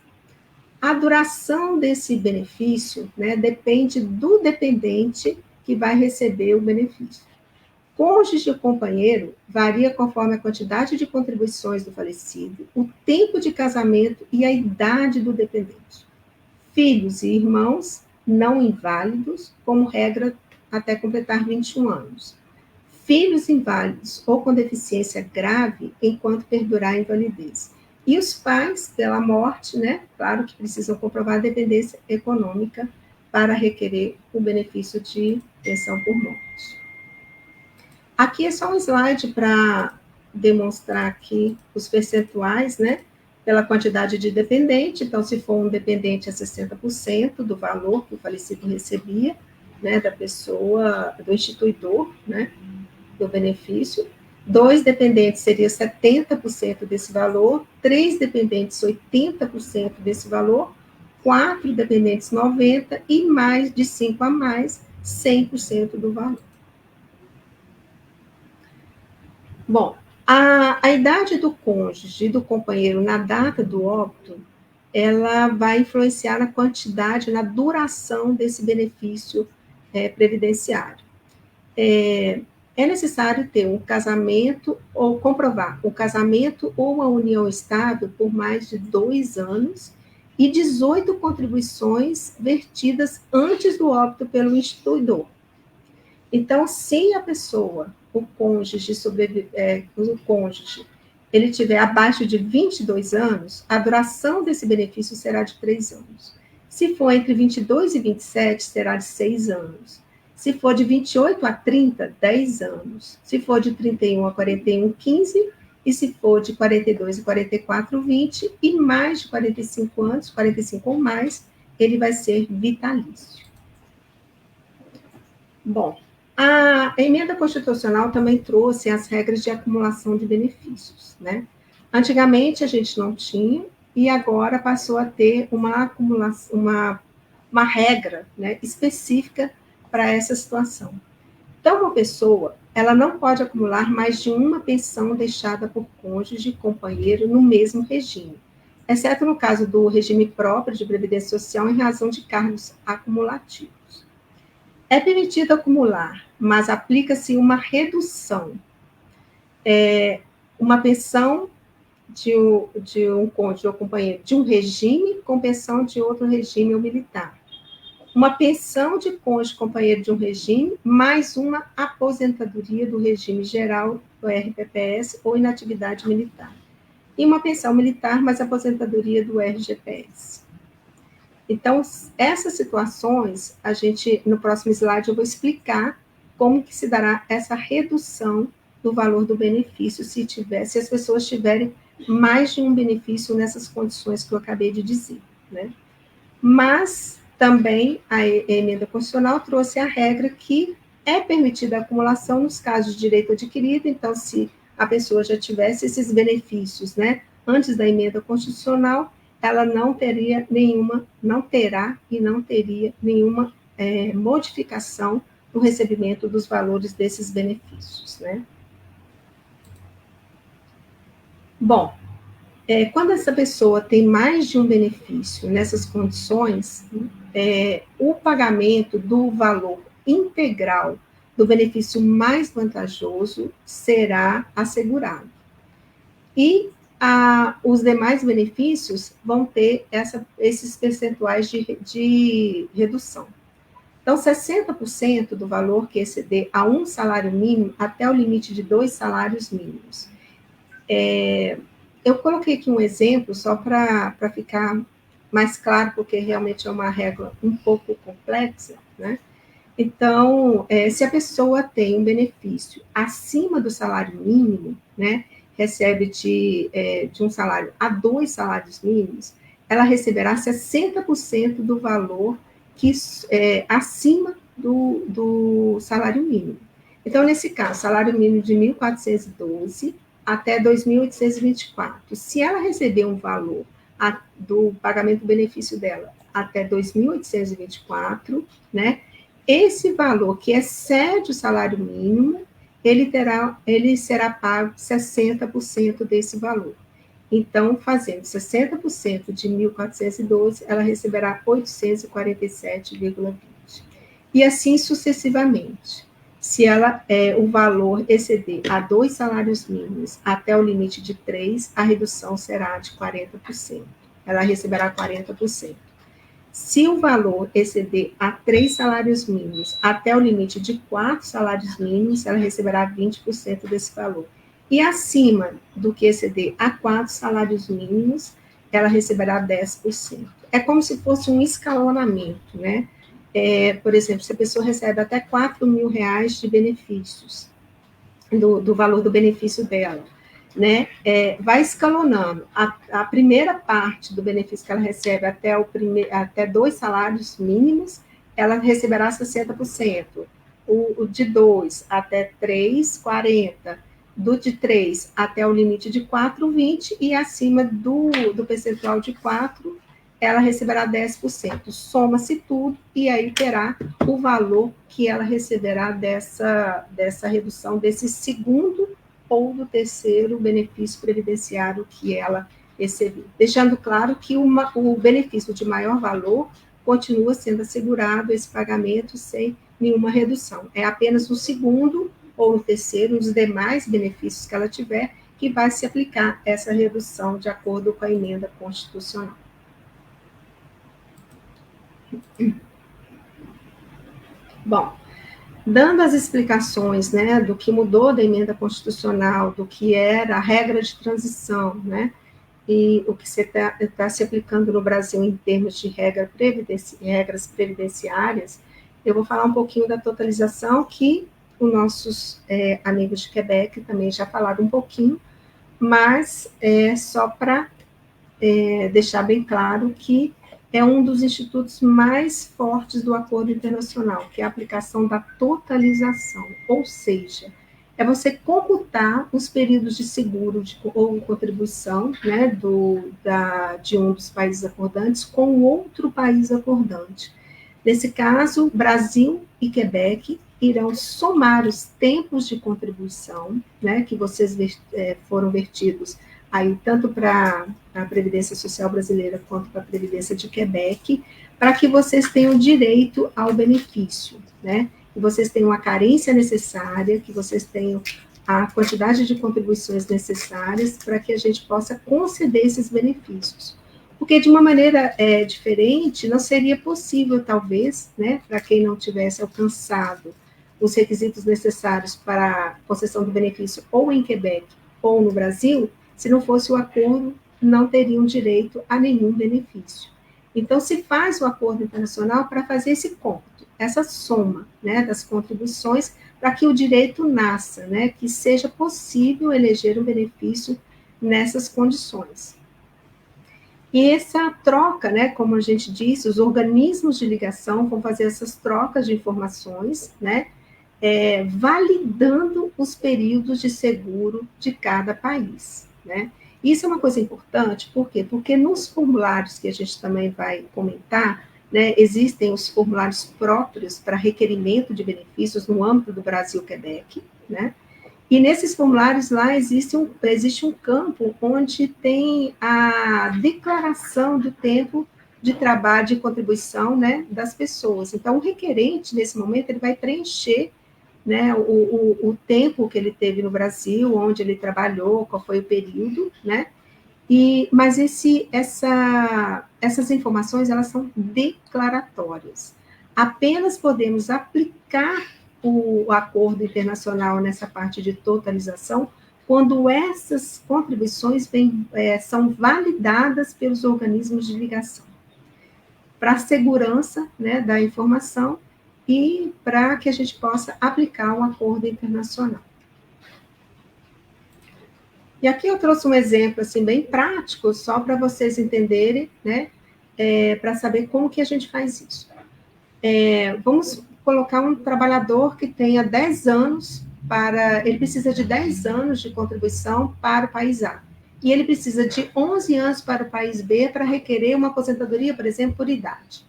A duração desse benefício, né, depende do dependente que vai receber o benefício. Cônjuge ou companheiro varia conforme a quantidade de contribuições do falecido, o tempo de casamento e a idade do dependente. Filhos e irmãos não inválidos, como regra, até completar 21 anos. Filhos inválidos ou com deficiência grave enquanto perdurar a invalidez. E os pais, pela morte, né? Claro que precisam comprovar a dependência econômica para requerer o benefício de pensão por morte. Aqui é só um slide para demonstrar aqui os percentuais, né? Pela quantidade de dependente. Então, se for um dependente, é 60% do valor que o falecido recebia, né? Da pessoa, do instituidor, né? Do benefício. 2 dependentes seria 70% desse valor, 3 dependentes 80% desse valor, 4 dependentes 90% e mais de 5 a mais 100% do valor. Bom, a idade do cônjuge e do companheiro na data do óbito, ela vai influenciar na quantidade, na duração desse benefício previdenciário. É necessário ter um casamento ou comprovar o casamento ou a união estável por mais de 2 anos e 18 contribuições vertidas antes do óbito pelo instituidor. Então, se a pessoa, o cônjuge, ele tiver abaixo de 22 anos, a duração desse benefício será de 3 anos. Se for entre 22 e 27, será de 6 anos. Se for de 28 a 30, 10 anos. Se for de 31 a 41, 15. E se for de 42 a 44, 20. E mais de 45 anos, 45 ou mais, ele vai ser vitalício. Bom, a emenda constitucional também trouxe as regras de acumulação de benefícios, né? Antigamente a gente não tinha, e agora passou a ter uma acumulação, uma regra, né, específica para essa situação. Então, uma pessoa, ela não pode acumular mais de uma pensão deixada por cônjuge e companheiro no mesmo regime, exceto no caso do regime próprio de previdência social em razão de cargos acumulativos. É permitido acumular, mas aplica-se uma redução. Uma pensão de um cônjuge ou companheiro de um regime com pensão de outro regime ou militar. Uma pensão de cônjuge companheiro de um regime, mais uma aposentadoria do regime geral do RPPS, ou inatividade militar. E uma pensão militar, mais aposentadoria do RGPS. Então, essas situações, a gente, no próximo slide, eu vou explicar como que se dará essa redução do valor do benefício se as pessoas tiverem mais de um benefício nessas condições que eu acabei de dizer, né? Mas também a emenda constitucional trouxe a regra que é permitida a acumulação nos casos de direito adquirido. Então, se a pessoa já tivesse esses benefícios, né, antes da emenda constitucional, ela não terá e não teria nenhuma modificação no recebimento dos valores desses benefícios, né? Bom, quando essa pessoa tem mais de um benefício nessas condições, o pagamento do valor integral do benefício mais vantajoso será assegurado. E os demais benefícios vão ter esses percentuais de redução. Então, 60% do valor que exceder a um salário mínimo até o limite de 2 salários mínimos. Eu coloquei aqui um exemplo só para ficar mais claro, porque realmente é uma regra um pouco complexa, né? Então, se a pessoa tem um benefício acima do salário mínimo, né, recebe de um salário a 2 salários mínimos, ela receberá 60% do valor que acima do salário mínimo. Então, nesse caso, salário mínimo de 1.412 até 2.824. Se ela receber um valor do pagamento do benefício dela até 2.824, né, esse valor que excede o salário mínimo, ele será pago 60% desse valor. Então, fazendo 60% de 1.412, ela receberá 847,20. E assim sucessivamente. Se o valor exceder a 2 salários mínimos até o limite de 3, a redução será de 40%. Ela receberá 40%. Se o valor exceder a 3 salários mínimos até o limite de 4 salários mínimos, ela receberá 20% desse valor. E acima do que exceder a 4 salários mínimos, ela receberá 10%. É como se fosse um escalonamento, né? Por exemplo, se a pessoa recebe até R$4.000 de benefícios, do valor do benefício dela, né, vai escalonando. A primeira parte do benefício que ela recebe até 2 salários mínimos, ela receberá 60%. O de 2 até 3, 40%. Do de 3 até o limite de 4, 20%. E acima do percentual de 4, ela receberá 10%. Soma-se tudo e aí terá o valor que ela receberá dessa redução, desse segundo ou do terceiro benefício previdenciário que ela recebeu. Deixando claro que o benefício de maior valor continua sendo assegurado esse pagamento sem nenhuma redução. É apenas o segundo ou o terceiro, os demais benefícios que ela tiver, que vai se aplicar essa redução de acordo com a emenda constitucional. Bom, dando as explicações, né, do que mudou da emenda constitucional, do que era a regra de transição, né, e o que está se aplicando no Brasil em termos de regras previdenciárias, eu vou falar um pouquinho da totalização, que os nossos amigos de Quebec também já falaram um pouquinho, mas só para deixar bem claro que é um dos institutos mais fortes do acordo internacional, que é a aplicação da totalização, ou seja, é você computar os períodos de seguro ou contribuição, né, de um dos países acordantes com outro país acordante. Nesse caso, Brasil e Quebec irão somar os tempos de contribuição, né, que vocês foram vertidos aí tanto para a Previdência Social Brasileira quanto para a Previdência de Quebec, para que vocês tenham direito ao benefício, né? Que vocês tenham a carência necessária, que vocês tenham a quantidade de contribuições necessárias para que a gente possa conceder esses benefícios. Porque de uma maneira diferente, não seria possível, talvez, né, para quem não tivesse alcançado os requisitos necessários para a concessão do benefício ou em Quebec ou no Brasil, se não fosse o acordo, não teriam direito a nenhum benefício. Então, se faz o acordo internacional para fazer esse cômputo, essa soma, né, das contribuições, para que o direito nasça, né, que seja possível eleger um benefício nessas condições. E essa troca, né, como a gente disse, os organismos de ligação vão fazer essas trocas de informações, né, validando os períodos de seguro de cada país, né. Isso é uma coisa importante, por quê? Porque nos formulários que a gente também vai comentar, né, existem os formulários próprios para requerimento de benefícios no âmbito do Brasil-Quebec, né, e nesses formulários lá existe um campo onde tem a declaração do tempo de trabalho, de contribuição, né, das pessoas. Então, o requerente, nesse momento, ele vai preencher, né, o tempo que ele teve no Brasil, onde ele trabalhou, qual foi o período, né, mas essas informações, elas são declaratórias. Apenas podemos aplicar o acordo internacional nessa parte de totalização quando essas contribuições são validadas pelos organismos de ligação, para a segurança, né, da informação e para que a gente possa aplicar um acordo internacional. E aqui eu trouxe um exemplo assim, bem prático, só para vocês entenderem, né, para saber como que a gente faz isso. Vamos colocar um trabalhador que tenha 10 anos ele precisa de 10 anos de contribuição para o país A. E ele precisa de 11 anos para o país B para requerer uma aposentadoria, por exemplo, por idade,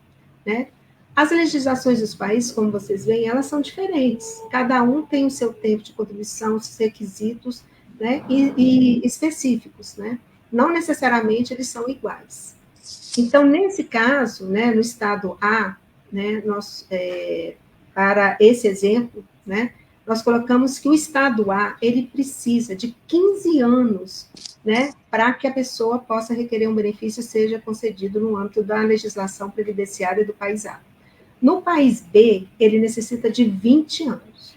né? As legislações dos países, como vocês veem, elas são diferentes. Cada um tem o seu tempo de contribuição, os seus requisitos, né, e específicos, né? Não necessariamente eles são iguais. Então, nesse caso, né, no estado A, né, para esse exemplo, né, nós colocamos que o estado A, ele precisa de 15 anos, né, para que a pessoa possa requerer um benefício seja concedido no âmbito da legislação previdenciária do país A. No país B, ele necessita de 20 anos.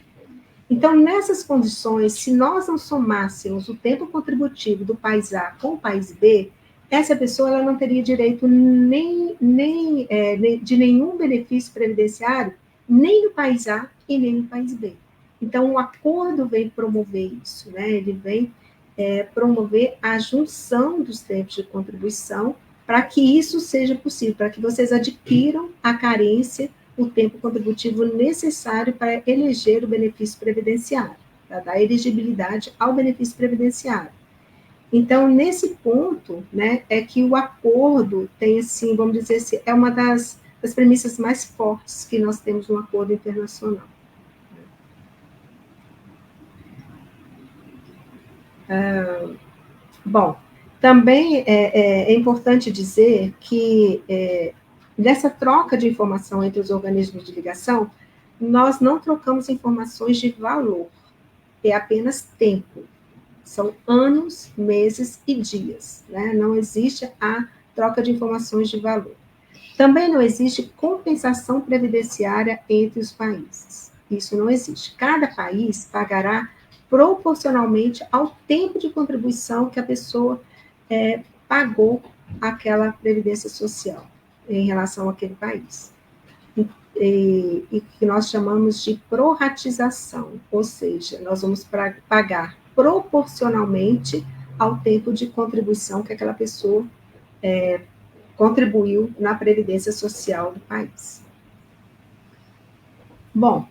Então, nessas condições, se nós não somássemos o tempo contributivo do país A com o país B, essa pessoa ela não teria direito de nenhum benefício previdenciário, nem no país A e nem no país B. Então, o acordo vem promover isso, né? Ele vem promover a junção dos tempos de contribuição para que isso seja possível, para que vocês adquiram a carência, o tempo contributivo necessário para eleger o benefício previdenciário, para dar elegibilidade ao benefício previdenciário. Então, nesse ponto, né, é que o acordo tem, assim, vamos dizer assim, é uma das premissas mais fortes que nós temos no acordo internacional. Bom, também é importante dizer que nessa troca de informação entre os organismos de ligação, nós não trocamos informações de valor, é apenas tempo. São anos, meses e dias, né? Não existe a troca de informações de valor. Também não existe compensação previdenciária entre os países. Isso não existe. Cada país pagará proporcionalmente ao tempo de contribuição que a pessoa pagou aquela previdência social em relação àquele país. E que nós chamamos de proratização, ou seja, nós vamos pagar proporcionalmente ao tempo de contribuição que aquela pessoa contribuiu na previdência social do país. Bom,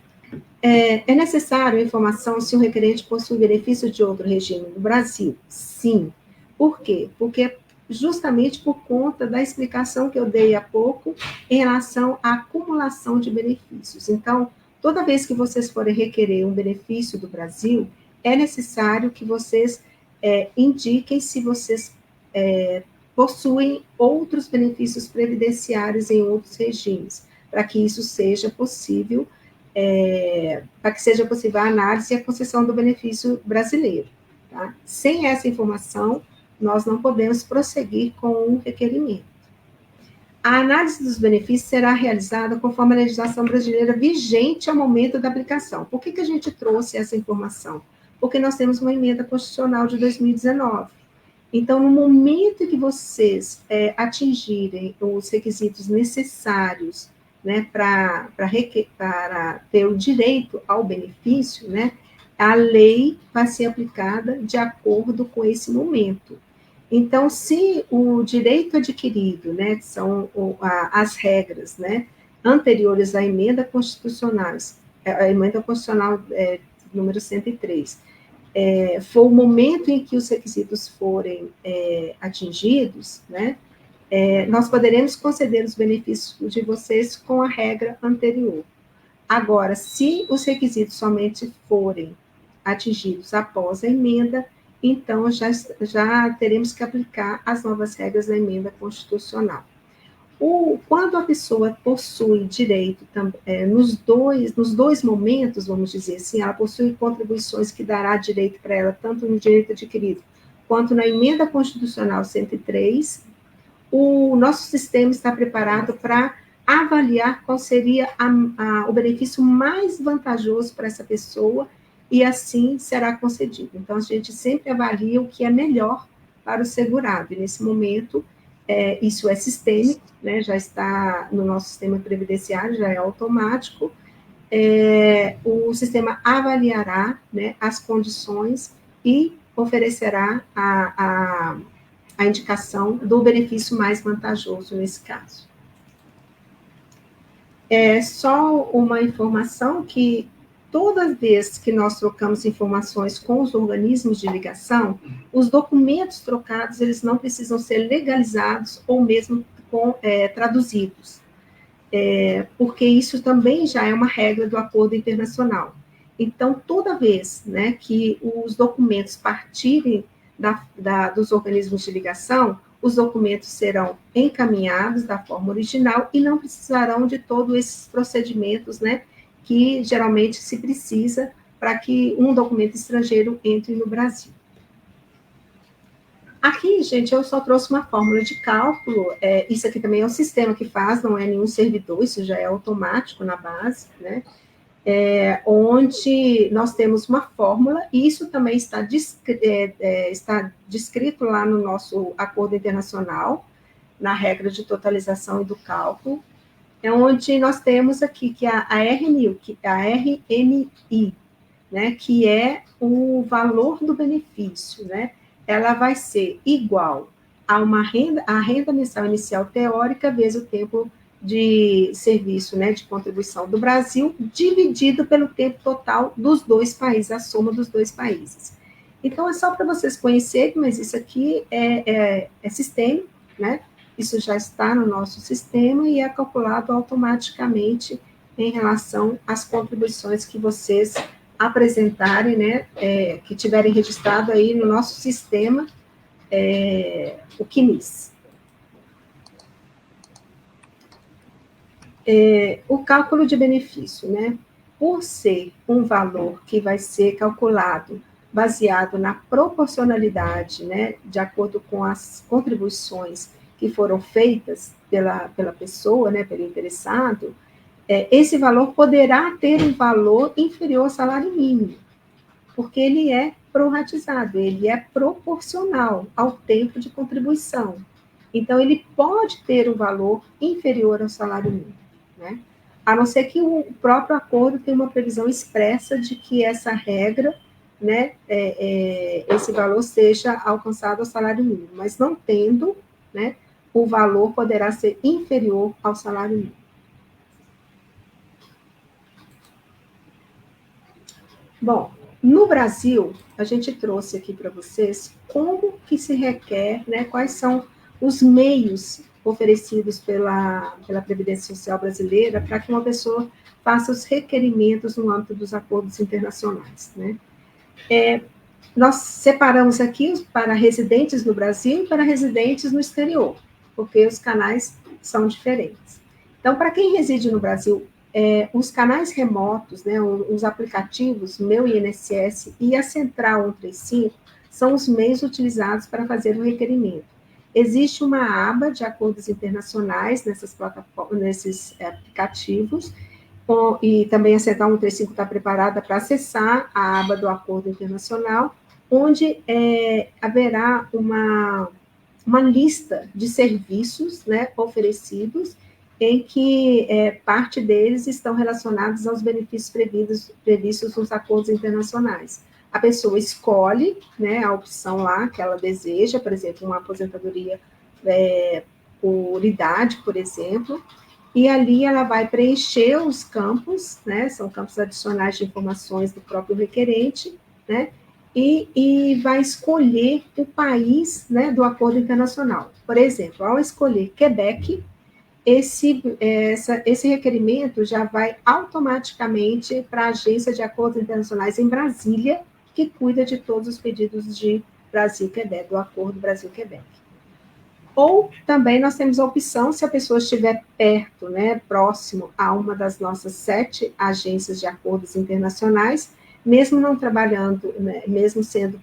é necessário a informação se o requerente possui benefício de outro regime no Brasil? Sim. Por quê? Porque justamente por conta da explicação que eu dei há pouco em relação à acumulação de benefícios. Então, toda vez que vocês forem requerer um benefício do Brasil, é necessário que vocês indiquem se vocês possuem outros benefícios previdenciários em outros regimes, para que isso seja possível, para que seja possível a análise e a concessão do benefício brasileiro. Tá? Sem essa informação, nós não podemos prosseguir com o requerimento. A análise dos benefícios será realizada conforme a legislação brasileira vigente ao momento da aplicação. Por que a gente trouxe essa informação? Porque nós temos uma emenda constitucional de 2019. Então, no momento que vocês atingirem os requisitos necessários, né, para ter o direito ao benefício, né, a lei vai ser aplicada de acordo com esse momento. Então, se o direito adquirido, né, que são as regras, né, anteriores à emenda constitucional, a emenda constitucional número 103, for o momento em que os requisitos forem atingidos, né, nós poderemos conceder os benefícios de vocês com a regra anterior. Agora, se os requisitos somente forem atingidos após a emenda, então já teremos que aplicar as novas regras da emenda constitucional. Quando a pessoa possui direito, nos dois momentos, vamos dizer assim, ela possui contribuições que dará direito para ela, tanto no direito adquirido, quanto na emenda constitucional 103, o nosso sistema está preparado para avaliar qual seria o benefício mais vantajoso para essa pessoa e assim será concedido. Então, a gente sempre avalia o que é melhor para o segurado, e nesse momento, isso é sistêmico, né, já está no nosso sistema previdenciário, já é automático, o sistema avaliará, né, as condições e oferecerá a indicação do benefício mais vantajoso nesse caso. Só uma informação que toda vez que nós trocamos informações com os organismos de ligação, os documentos trocados, eles não precisam ser legalizados ou mesmo traduzidos, porque isso também já é uma regra do acordo internacional. Então, toda vez, né, que os documentos partirem dos organismos de ligação, os documentos serão encaminhados da forma original e não precisarão de todos esses procedimentos, né, que geralmente se precisa para que um documento estrangeiro entre no Brasil. Aqui, gente, eu só trouxe uma fórmula de cálculo, isso aqui também é um sistema que faz, não é nenhum servidor, isso já é automático na base, né, onde nós temos uma fórmula, e isso também está descrito lá no nosso acordo internacional, na regra de totalização e do cálculo, onde nós temos aqui que a RMI, né, que é o valor do benefício, né, ela vai ser igual a renda mensal inicial teórica vezes o tempo de serviço, né, de contribuição do Brasil, dividido pelo tempo total dos dois países, a soma dos dois países. Então, é só para vocês conhecerem, mas isso aqui é sistêmico, né? Isso já está no nosso sistema e é calculado automaticamente em relação às contribuições que vocês apresentarem, né, que tiverem registrado aí no nosso sistema, o CNIS. O cálculo de benefício, né? Por ser um valor que vai ser calculado baseado na proporcionalidade, né, de acordo com as contribuições que foram feitas pela pessoa, né, pelo interessado, esse valor poderá ter um valor inferior ao salário mínimo, porque ele é prorratizado, ele é proporcional ao tempo de contribuição. Então, ele pode ter um valor inferior ao salário mínimo, né? A não ser que o próprio acordo tenha uma previsão expressa de que essa regra, né, esse valor seja alcançado ao salário mínimo, mas não tendo, né, o valor poderá ser inferior ao salário mínimo. Bom, no Brasil, a gente trouxe aqui para vocês como que se requer, né, quais são os meios oferecidos pela Previdência Social brasileira para que uma pessoa faça os requerimentos no âmbito dos acordos internacionais, né? Nós separamos aqui para residentes no Brasil e para residentes no exterior, porque os canais são diferentes. Então, para quem reside no Brasil, os canais remotos, né, os aplicativos Meu INSS e a Central 135 são os meios utilizados para fazer o requerimento. existe uma aba de acordos internacionais nessas plataformas, nesses aplicativos, e também a Central 135 está preparada para acessar a aba do acordo internacional, onde haverá uma lista de serviços, né, oferecidos, em que parte deles estão relacionados aos benefícios previstos nos acordos internacionais. A pessoa escolhe, né, a opção lá que ela deseja, por exemplo, uma aposentadoria por idade, por exemplo, e ali ela vai preencher os campos, né, são campos adicionais de informações do próprio requerente, né, e vai escolher o país, né, do acordo internacional. Por exemplo, ao escolher Quebec, esse requerimento já vai automaticamente para a Agência de Acordos Internacionais em Brasília, que cuida de todos os pedidos de Brasil-Quebec, do Acordo Brasil-Quebec. Ou também nós temos a opção, se a pessoa estiver perto, né, próximo a uma das nossas 7 agências de acordos internacionais, mesmo não trabalhando, né, mesmo sendo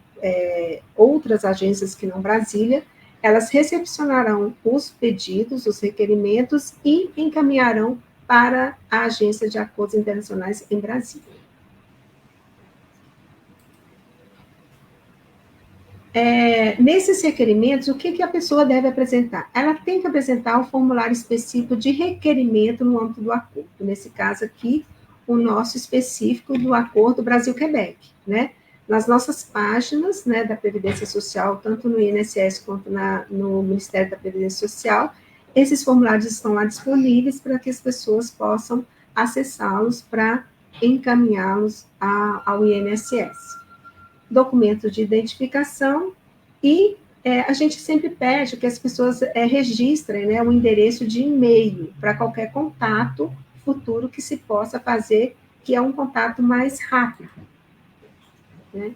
outras agências que não Brasília, elas recepcionarão os pedidos, os requerimentos e encaminharão para a Agência de Acordos Internacionais em Brasília. Nesses requerimentos, o que a pessoa deve apresentar? Ela tem que apresentar o formulário específico de requerimento no âmbito do acordo. Nesse caso aqui, o nosso específico do Acordo Brasil-Quebec, né? Nas nossas páginas, né, da Previdência Social, tanto no INSS quanto no Ministério da Previdência Social, esses formulários estão lá disponíveis para que as pessoas possam acessá-los para encaminhá-los ao INSS. Documentos de identificação e a gente sempre pede que as pessoas registrem, né, um endereço de e-mail para qualquer contato futuro que se possa fazer, que é um contato mais rápido, né?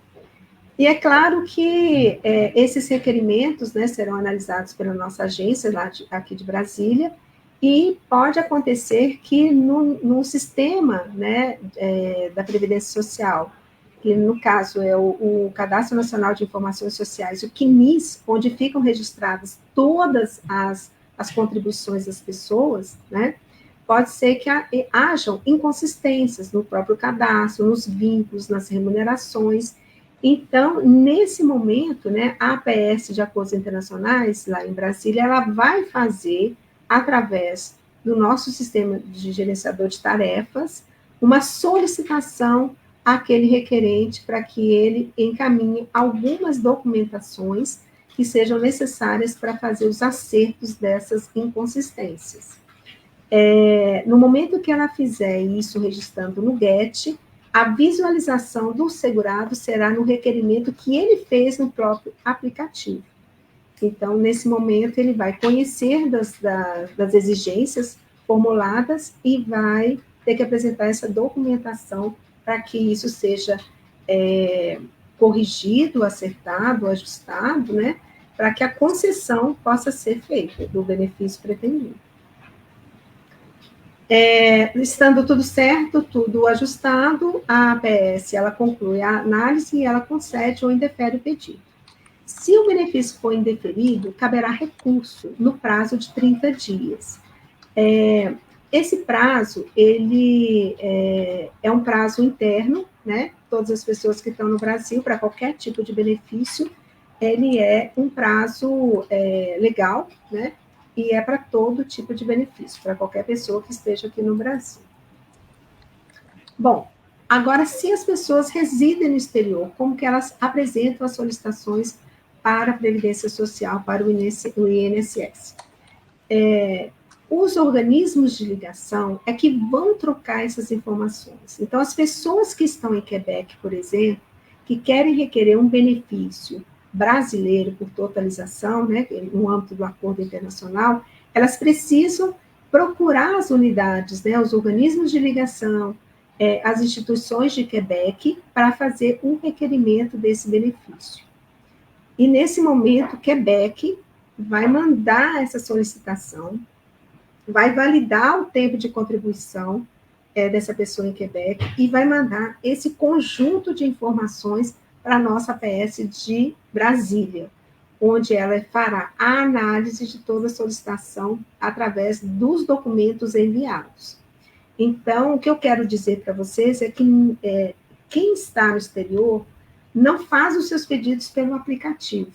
E é claro que esses requerimentos, né, serão analisados pela nossa agência lá aqui de Brasília, e pode acontecer que no sistema, né, da Previdência Social, que no caso é o Cadastro Nacional de Informações Sociais, o CNIS, onde ficam registradas todas as contribuições das pessoas, né, pode ser que hajam inconsistências no próprio cadastro, nos vínculos, nas remunerações. Então, nesse momento, né, a APS de Acordos Internacionais, lá em Brasília, ela vai fazer, através do nosso sistema de gerenciador de tarefas, uma solicitação àquele requerente para que ele encaminhe algumas documentações que sejam necessárias para fazer os acertos dessas inconsistências. No momento que ela fizer isso registrando no GET, a visualização do segurado será no requerimento que ele fez no próprio aplicativo. Então, nesse momento, ele vai conhecer das exigências formuladas e vai ter que apresentar essa documentação para que isso seja corrigido, acertado, ajustado, né, para que a concessão possa ser feita do benefício pretendido. Estando tudo certo, tudo ajustado, a APS, ela conclui a análise e ela concede ou indefere o pedido. Se o benefício for indeferido, caberá recurso no prazo de 30 dias. Esse prazo, ele é um prazo interno, né? Todas as pessoas que estão no Brasil, para qualquer tipo de benefício, ele é um prazo legal, né? E é para todo tipo de benefício, para qualquer pessoa que esteja aqui no Brasil. Bom, agora, se as pessoas residem no exterior, como que elas apresentam as solicitações para a Previdência Social, para o INSS? Os organismos de ligação é que vão trocar essas informações. Então, as pessoas que estão em Quebec, por exemplo, que querem requerer um benefício brasileiro por totalização, né, no âmbito do acordo internacional, elas precisam procurar as unidades, né, os organismos de ligação, as instituições de Quebec, para fazer um requerimento desse benefício. E, nesse momento, Quebec vai mandar essa solicitação, vai validar o tempo de contribuição dessa pessoa em Quebec e vai mandar esse conjunto de informações para a nossa APS de Brasília, onde ela fará a análise de toda a solicitação através dos documentos enviados. Então, o que eu quero dizer para vocês é que quem está no exterior não faz os seus pedidos pelo aplicativo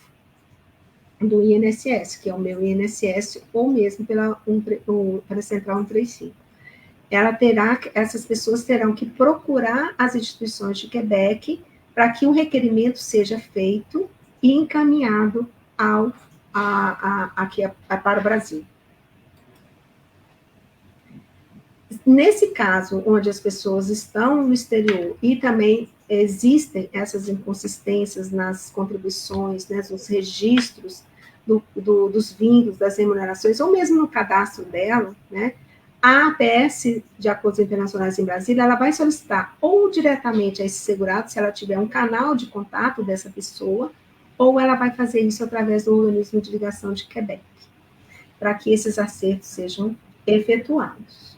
do INSS, que é o meu INSS, ou mesmo pela Central 135. Essas pessoas terão que procurar as instituições de Quebec para que o requerimento seja feito e encaminhado aqui para o Brasil. Nesse caso, onde as pessoas estão no exterior e também existem essas inconsistências nas contribuições, né, nos registros dos vindos, das remunerações, ou mesmo no cadastro dela, né, a APS de Acordos Internacionais em Brasília, ela vai solicitar ou diretamente a esse segurado, se ela tiver um canal de contato dessa pessoa, ou ela vai fazer isso através do organismo de ligação de Quebec, para que esses acertos sejam efetuados.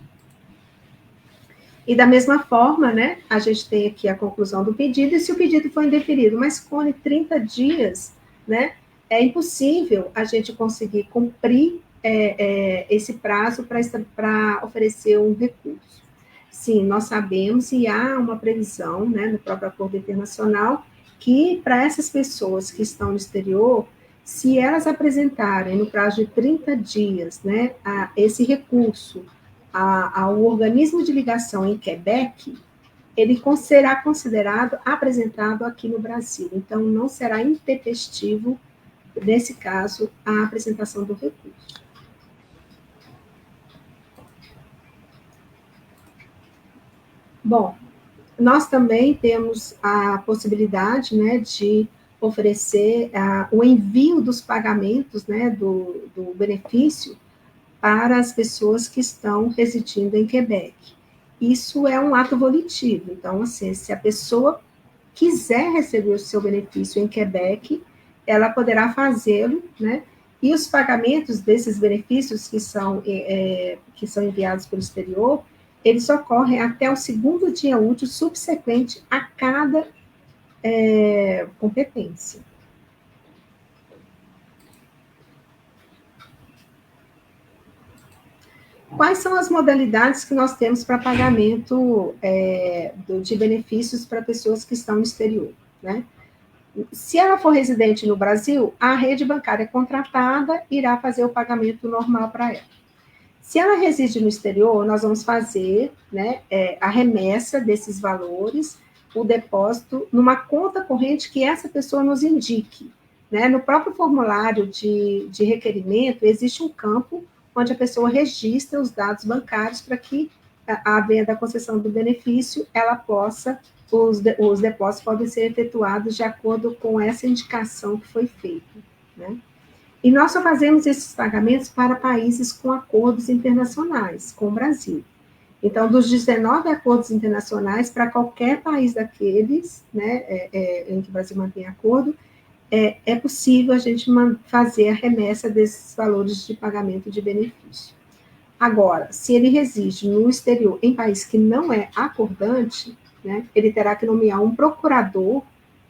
E da mesma forma, né, a gente tem aqui a conclusão do pedido, e se o pedido for indeferido, mas com 30 dias, né, é impossível a gente conseguir cumprir esse prazo para oferecer um recurso. Sim, nós sabemos e há uma previsão, né, no próprio acordo internacional, que para essas pessoas que estão no exterior, se elas apresentarem no prazo de 30 dias, né, esse recurso ao organismo de ligação em Quebec, ele será considerado apresentado aqui no Brasil. Então, não será intempestivo, nesse caso, a apresentação do recurso. Bom, nós também temos a possibilidade, né, de oferecer o envio dos pagamentos, né, do benefício para as pessoas que estão residindo em Quebec. Isso é um ato volitivo. Então, assim, se a pessoa quiser receber o seu benefício em Quebec, ela poderá fazê-lo, né? E os pagamentos desses benefícios que são enviados pelo exterior, eles ocorrem até o segundo dia útil subsequente a cada competência. Quais são as modalidades que nós temos para pagamento de benefícios para pessoas que estão no exterior, né? Se ela for residente no Brasil, a rede bancária contratada irá fazer o pagamento normal para ela. Se ela reside no exterior, nós vamos fazer, né, a remessa desses valores, o depósito, numa conta corrente que essa pessoa nos indique, né? No próprio formulário de requerimento, existe um campo onde a pessoa registra os dados bancários para que, havendo a concessão do benefício, ela possa, os depósitos podem ser efetuados de acordo com essa indicação que foi feita, né? E nós só fazemos esses pagamentos para países com acordos internacionais, com o Brasil. Então, dos 19 acordos internacionais, para qualquer país daqueles, né, em que o Brasil mantém acordo, é possível a gente fazer a remessa desses valores de pagamento de benefício. Agora, se ele reside no exterior, em país que não é acordante, né, ele terá que nomear um procurador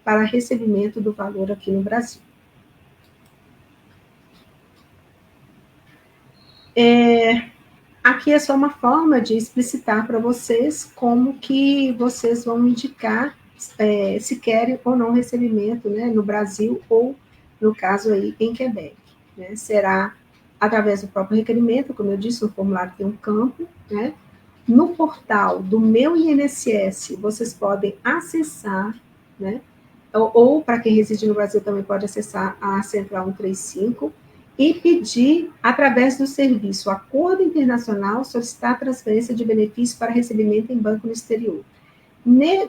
para recebimento do valor aqui no Brasil. Aqui é só uma forma de explicitar para vocês como que vocês vão indicar se querem ou não recebimento, né, no Brasil ou, no caso aí, em Quebec, né? Será através do próprio requerimento, como eu disse, o formulário tem um campo, né? No portal do meu INSS, vocês podem acessar, né? Ou para quem reside no Brasil também pode acessar a Central 135 e pedir, através do serviço Acordo Internacional, solicitar transferência de benefício para recebimento em banco no exterior.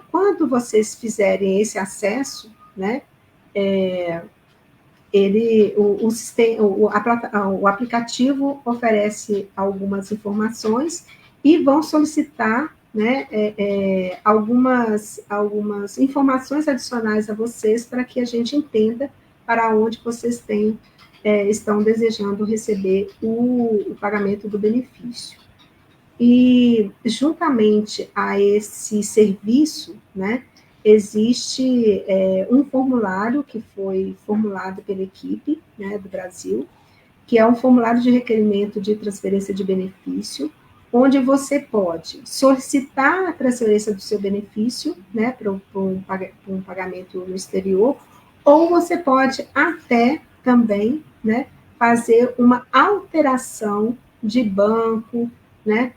Quando vocês fizerem esse acesso, né, o aplicativo oferece algumas informações e vão solicitar, né, algumas informações adicionais a vocês para que a gente entenda para onde vocês estão desejando receber o pagamento do benefício. E, juntamente a esse serviço, né, existe um formulário que foi formulado pela equipe, né, do Brasil, que é um formulário de requerimento de transferência de benefício, onde você pode solicitar a transferência do seu benefício, né, para um pagamento no exterior, ou você pode até também, né, fazer uma alteração de banco, né,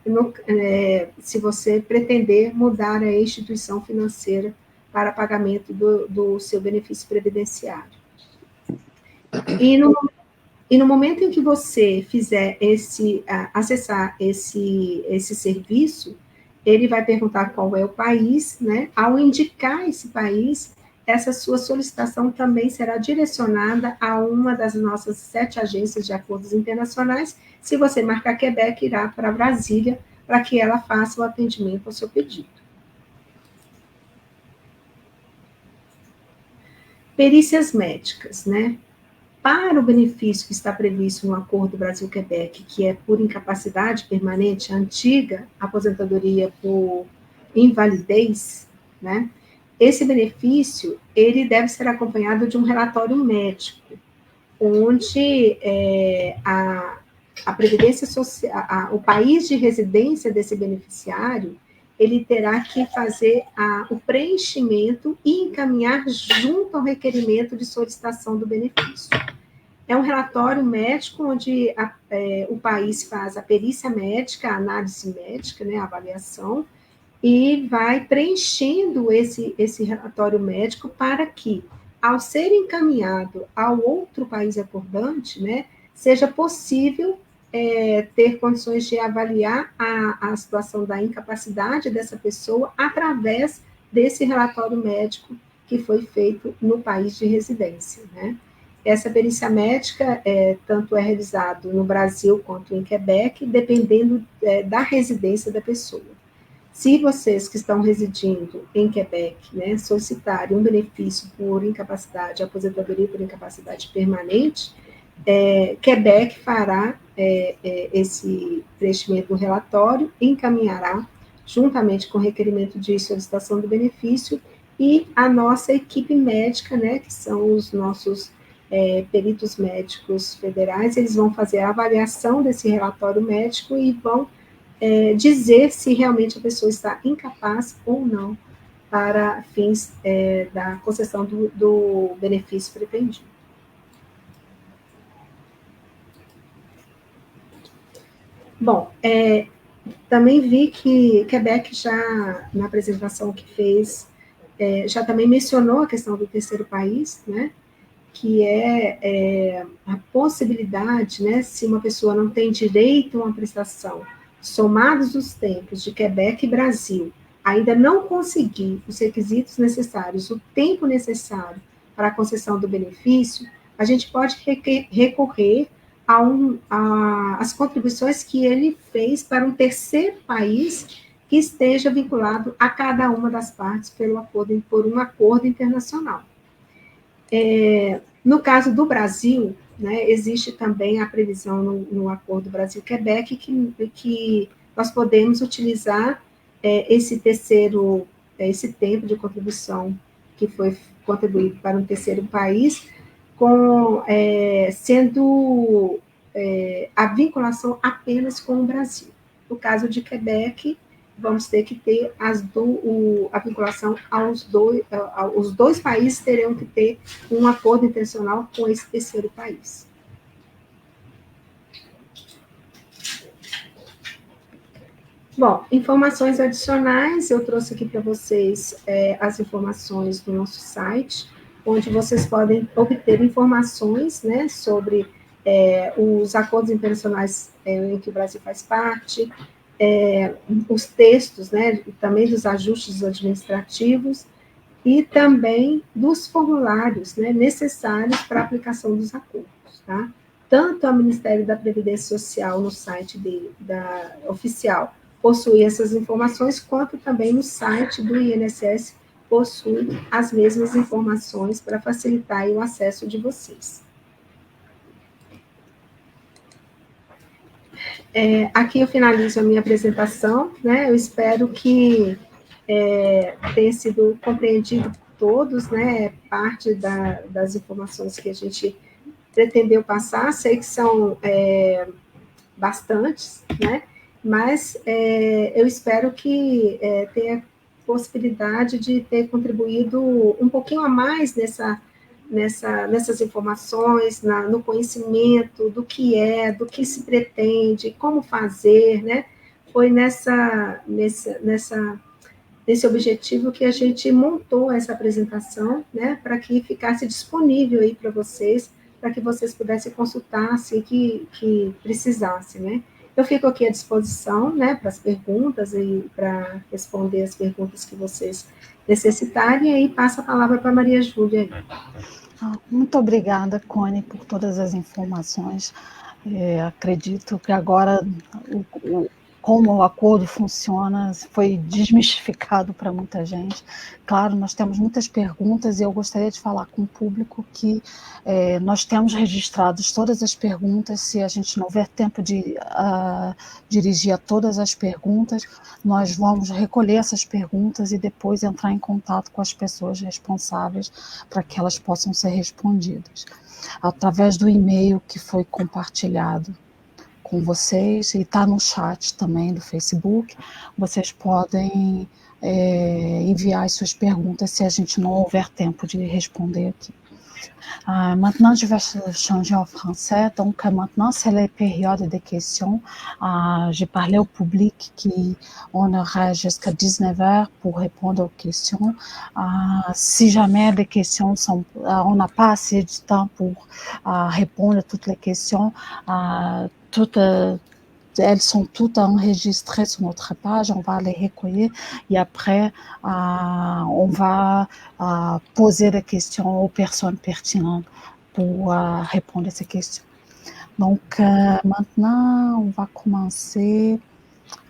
se você pretender mudar a instituição financeira para pagamento do seu benefício previdenciário. E no momento em que você fizer acessar esse serviço, ele vai perguntar qual é o país, né? Ao indicar esse país, essa sua solicitação também será direcionada a uma das nossas 7 agências de acordos internacionais. Se você marcar Quebec, irá para Brasília, para que ela faça o atendimento ao seu pedido. Perícias médicas, né? Para o benefício que está previsto no Acordo Brasil-Quebec, que é por incapacidade permanente, a antiga aposentadoria por invalidez, né? Esse benefício, ele deve ser acompanhado de um relatório médico, onde a Previdência Social, o país de residência desse beneficiário, ele terá que fazer o preenchimento e encaminhar junto ao requerimento de solicitação do benefício. É um relatório médico onde o país faz a perícia médica, a análise médica, né, a avaliação, e vai preenchendo esse relatório médico para que, ao ser encaminhado ao outro país acordante, né, seja possível ter condições de avaliar a situação da incapacidade dessa pessoa através desse relatório médico que foi feito no país de residência, né? Essa perícia médica tanto é realizado no Brasil quanto em Quebec, dependendo da residência da pessoa. Se vocês que estão residindo em Quebec, né, solicitarem um benefício por incapacidade, aposentadoria por incapacidade permanente, Quebec fará esse preenchimento do relatório, encaminhará, juntamente com o requerimento de solicitação do benefício, e a nossa equipe médica, né, que são os nossos peritos médicos federais, eles vão fazer a avaliação desse relatório médico e vão dizer se realmente a pessoa está incapaz ou não para fins da concessão do benefício pretendido. Bom, também vi que Quebec já, na apresentação que fez, já também mencionou a questão do terceiro país, né, que é a possibilidade, né, se uma pessoa não tem direito a uma prestação, somados os tempos de Quebec e Brasil, ainda não conseguir os requisitos necessários, o tempo necessário para a concessão do benefício, a gente pode recorrer às contribuições que ele fez para um terceiro país que esteja vinculado a cada uma das partes por um acordo internacional. No caso do Brasil, né, existe também a previsão no Acordo Brasil-Quebec que nós podemos utilizar esse tempo de contribuição que foi contribuído para um terceiro país, sendo a vinculação apenas com o Brasil. No caso de Quebec, vamos ter que ter a vinculação os dois países terão que ter um acordo internacional com esse terceiro país. Bom, informações adicionais, eu trouxe aqui para vocês as informações do nosso site, onde vocês podem obter informações, né, sobre os acordos internacionais em que o Brasil faz parte, os textos, né, também dos ajustes administrativos e também dos formulários, né, necessários para a aplicação dos acordos, tá? Tanto o Ministério da Previdência Social no site oficial possui essas informações, quanto também no site do INSS possui as mesmas informações para facilitar o acesso de vocês. Aqui eu finalizo a minha apresentação, né? Eu espero que tem sido compreendido por todos, né? Parte das informações que a gente pretendeu passar, sei que são bastantes, né? Mas eu espero que tenha possibilidade de ter contribuído um pouquinho a mais nessas informações, no conhecimento do que se pretende, como fazer, né? Foi nesse objetivo que a gente montou essa apresentação, né? Para que ficasse disponível aí para vocês, para que vocês pudessem consultar assim que precisasse, né? Eu fico aqui à disposição, né, para as perguntas e para responder as perguntas que vocês necessitarem, e aí passo a palavra para a Maria Júlia. Muito obrigada, Connie, por todas as informações. Acredito que agora como o acordo funciona foi desmistificado para muita gente. Claro, nós temos muitas perguntas e eu gostaria de falar com o público que nós temos registrados todas as perguntas. Se a gente não houver tempo de dirigir a todas as perguntas, nós vamos recolher essas perguntas e depois entrar em contato com as pessoas responsáveis para que elas possam ser respondidas através do e-mail que foi compartilhado com vocês e está no chat também do Facebook. Vocês podem enviar as suas perguntas se a gente não houver tempo de responder aqui. Maintenant, je vais changer en français. Donc, maintenant, c'est la période des questions. J'ai parlé au public qu'on aura jusqu'à 19h pour répondre aux questions. Si jamais les questions on n'a pas assez de temps pour répondre à toutes les questions, elles sont toutes enregistrées sur notre page, on va les recueillir et après, on va poser des questions aux personnes pertinentes pour répondre à ces questions. Donc, maintenant, on va commencer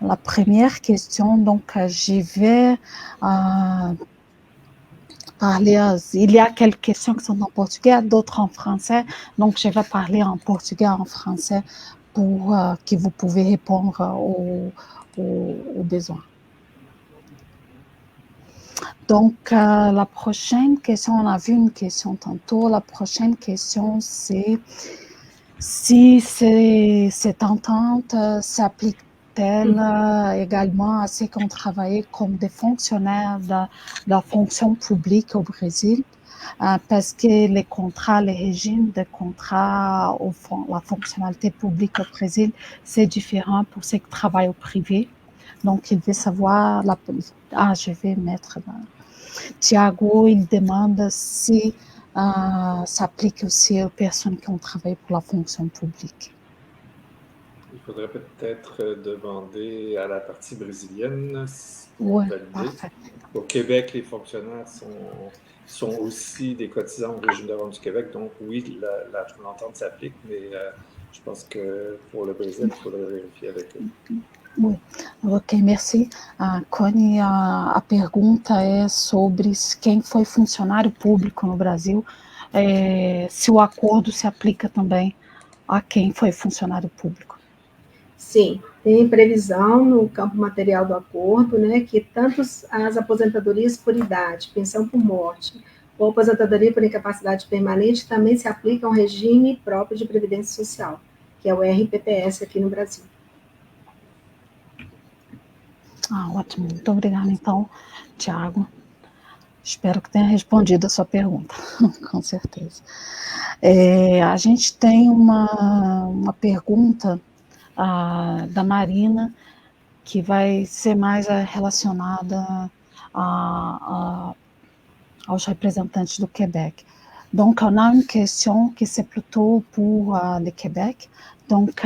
la première question. Donc, je vais parler, il y a quelques questions qui sont en portugais, d'autres en français, donc je vais parler en portugais et en français pour que vous pouvez répondre aux besoins. Donc, la prochaine question, on a vu une question tantôt, la prochaine question, c'est si cette entente s'applique-t-elle également à ceux qui ont travaillé comme des fonctionnaires de la fonction publique au Brésil, parce que les contrats, les régimes de contrats, la fonctionnalité publique au Brésil, c'est différent pour ceux qui travaillent au privé. Donc, il veut savoir, je vais mettre là. Tiago, il demande si s'applique aussi aux personnes qui ont travaillé pour la fonction publique. Il faudrait peut-être demander à la partie brésilienne. Oui, parfait. Au Québec, les fonctionnaires sont aussi des cotisants au régime de rente du Québec, donc oui, l'entente s'applique, mais je pense que pour le Brésil, il faudrait vérifier avec eux. Oui, ok, merci. Connie, a pergunta é sobre quem foi funcionário público no Brasil, se o acordo se aplica também a quem foi funcionário público. Sim, tem previsão no campo material do acordo, né, que tanto as aposentadorias por idade, pensão por morte, ou aposentadoria por incapacidade permanente também se aplicam ao regime próprio de previdência social, que é o RPPS aqui no Brasil. Ótimo, muito obrigada, então, Tiago. Espero que tenha respondido a sua pergunta, com certeza. A gente tem uma pergunta da Marina, que vai ser mais relacionada aos representantes do Québec. Donc, on a une question qui c'est plutôt pour le Québec. Donc,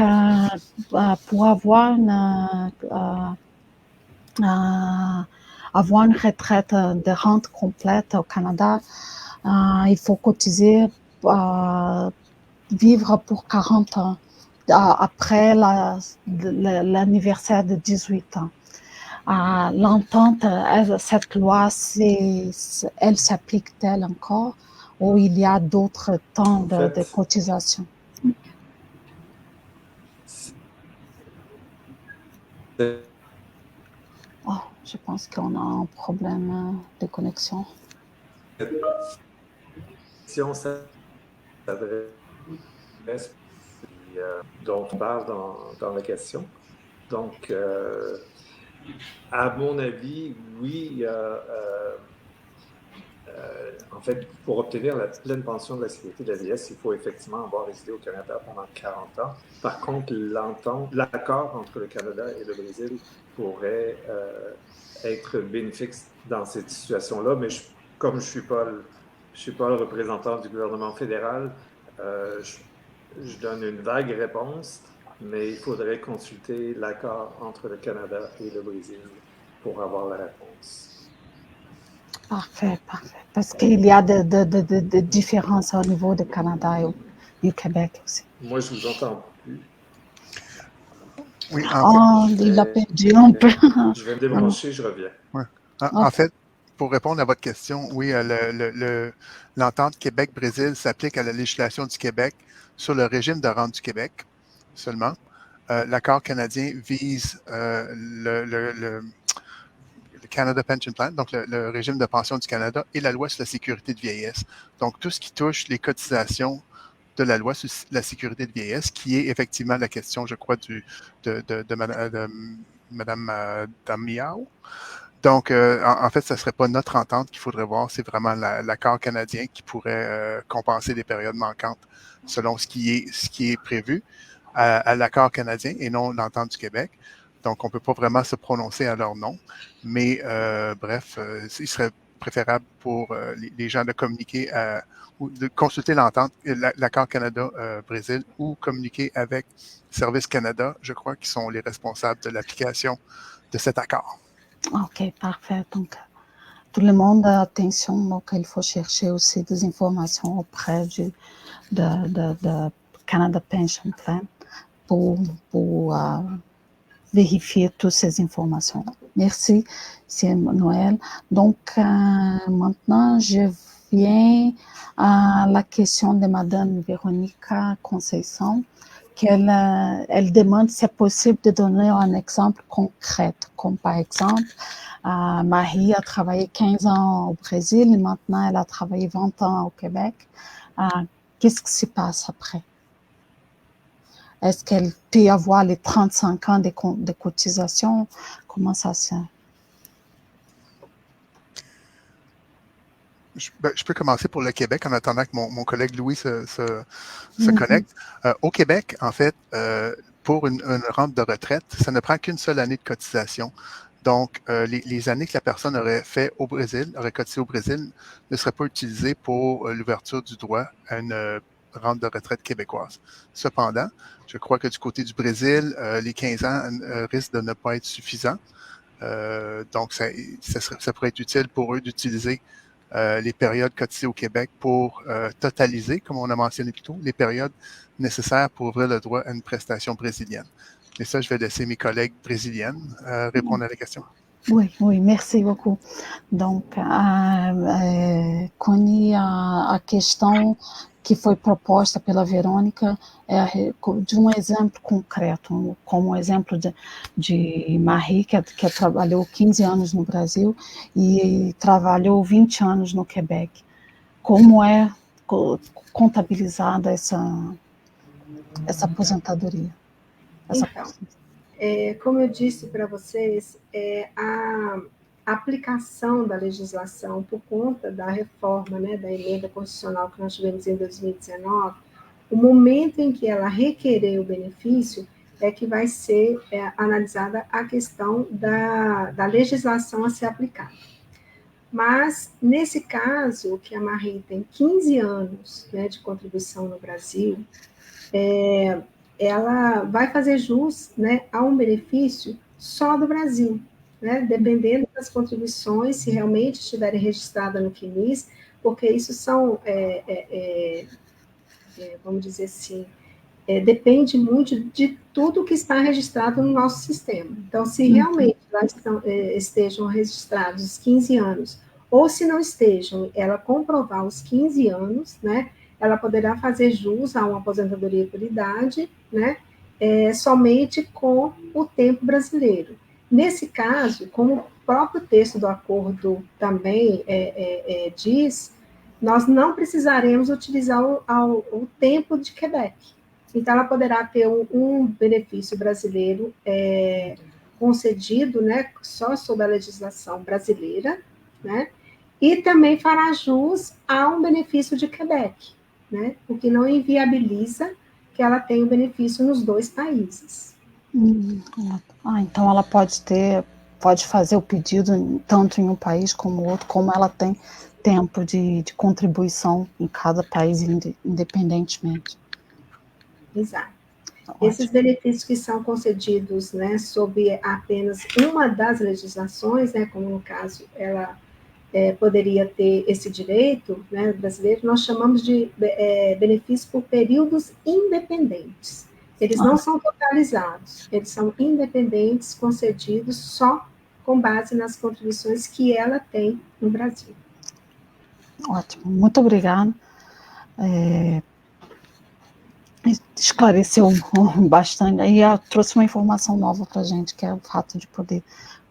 pour avoir une retraite de rente complète au Canada, il faut cotiser, vivre pour 40 ans après l'anniversaire de 18 ans. L'entente, cette loi, elle s'applique-t-elle encore ou il y a d'autres temps de cotisation? Je pense qu'on a un problème de connexion. Si on s'adresse, dont on parle dans la question. Donc, à mon avis, oui, en fait, pour obtenir la pleine pension de la sécurité de la vieillesse, il faut effectivement avoir résidé au Canada pendant 40 ans. Par contre, l'accord entre le Canada et le Brésil pourrait être bénéfique dans cette situation-là, mais comme je suis pas le représentant du gouvernement fédéral, je donne une vague réponse, mais il faudrait consulter l'accord entre le Canada et le Brésil pour avoir la réponse. Parfait. Parce qu'il y a des différences au niveau du Canada et du Québec aussi. Moi, je vous entends plus. Oui, il a perdu un peu. Je vais me débrancher, je reviens. Ouais. En fait, pour répondre à votre question, oui, l'entente Québec-Brésil s'applique à la législation du Québec sur le régime de rente du Québec seulement. L'accord canadien vise le Canada Pension Plan, donc le régime de pension du Canada, et la loi sur la sécurité de vieillesse. Donc, tout ce qui touche les cotisations de la loi sur la sécurité de vieillesse, qui est effectivement la question, je crois, de Mme Damiao. Donc, en fait, ce ne serait pas notre entente qu'il faudrait voir, c'est vraiment l'accord canadien qui pourrait compenser les périodes manquantes selon ce qui est prévu à l'accord canadien et non l'entente du Québec. Donc, on ne peut pas vraiment se prononcer à leur nom. Mais bref, il serait préférable pour les gens de communiquer ou de consulter l'entente, l'accord Canada-Brésil ou communiquer avec Service Canada, je crois, qui sont les responsables de l'application de cet accord. Ok, parfait. Donc, tout le monde a attention. Donc, il faut chercher aussi des informations auprès de Canada Pension Plan pour vérifier toutes ces informations. Merci, c'est Noël. Donc, maintenant, je viens à la question de Madame Véronica Conceição, elle demande si c'est possible de donner un exemple concret, comme par exemple, Marie a travaillé 15 ans au Brésil et maintenant elle a travaillé 20 ans au Québec. Qu'est-ce qui se passe après? Est-ce qu'elle peut avoir les 35 ans de cotisation? Comment ça se fait? Je peux commencer pour le Québec en attendant que mon collègue Louis se connecte. Au Québec, en fait, pour une rente de retraite, ça ne prend qu'une seule année de cotisation. Donc, les années que la personne aurait cotisé au Brésil, ne seraient pas utilisées pour l'ouverture du droit à une rente de retraite québécoise. Cependant, je crois que du côté du Brésil, les 15 ans risquent de ne pas être suffisants. Donc, ça pourrait être utile pour eux d'utiliser les périodes cotisées au Québec pour totaliser, comme on a mentionné plus tôt, les périodes nécessaires pour ouvrir le droit à une prestation brésilienne. Et ça, je vais laisser mes collègues brésiliennes répondre à la question. Oui, merci beaucoup. Donc, Connie, a questão que foi proposta pela Verônica é de um exemplo concreto, como o exemplo de Marie, que trabalhou 15 anos no Brasil e trabalhou 20 anos no Quebec. Como é contabilizada essa aposentadoria? Então, como eu disse para vocês, a aplicação da legislação por conta da reforma, né, da emenda constitucional que nós tivemos em 2019, o momento em que ela requerer o benefício é que vai ser analisada a questão da legislação a ser aplicada. Mas, nesse caso, que a Marie tem 15 anos, né, de contribuição no Brasil, ela vai fazer jus, né, a um benefício só do Brasil, né, dependendo das contribuições, se realmente estiverem registradas no CNIS, porque isso são, vamos dizer assim, depende muito de tudo que está registrado no nosso sistema. Então, se realmente estejam registrados os 15 anos, ou se não estejam, ela comprovar os 15 anos, né, ela poderá fazer jus a uma aposentadoria por idade, né, somente com o tempo brasileiro. Nesse caso, como o próprio texto do acordo também diz, nós não precisaremos utilizar o tempo de Quebec. Então, ela poderá ter um benefício brasileiro concedido, né, só sob a legislação brasileira, né, e também fará jus a um benefício de Quebec, né, o que não inviabiliza que ela tenha o benefício nos dois países. Então ela pode fazer o pedido tanto em um país como outro, como ela tem tempo de contribuição em cada país independentemente. Exato. Ótimo. Esses benefícios que são concedidos, né, sob apenas uma das legislações, né, como no caso ela poderia ter esse direito, né, brasileiro, nós chamamos de benefício por períodos independentes. Eles não são totalizados, eles são independentes, concedidos só com base nas contribuições que ela tem no Brasil. Ótimo, muito obrigada. Esclareceu bastante, aí trouxe uma informação nova para a gente, que é o fato de poder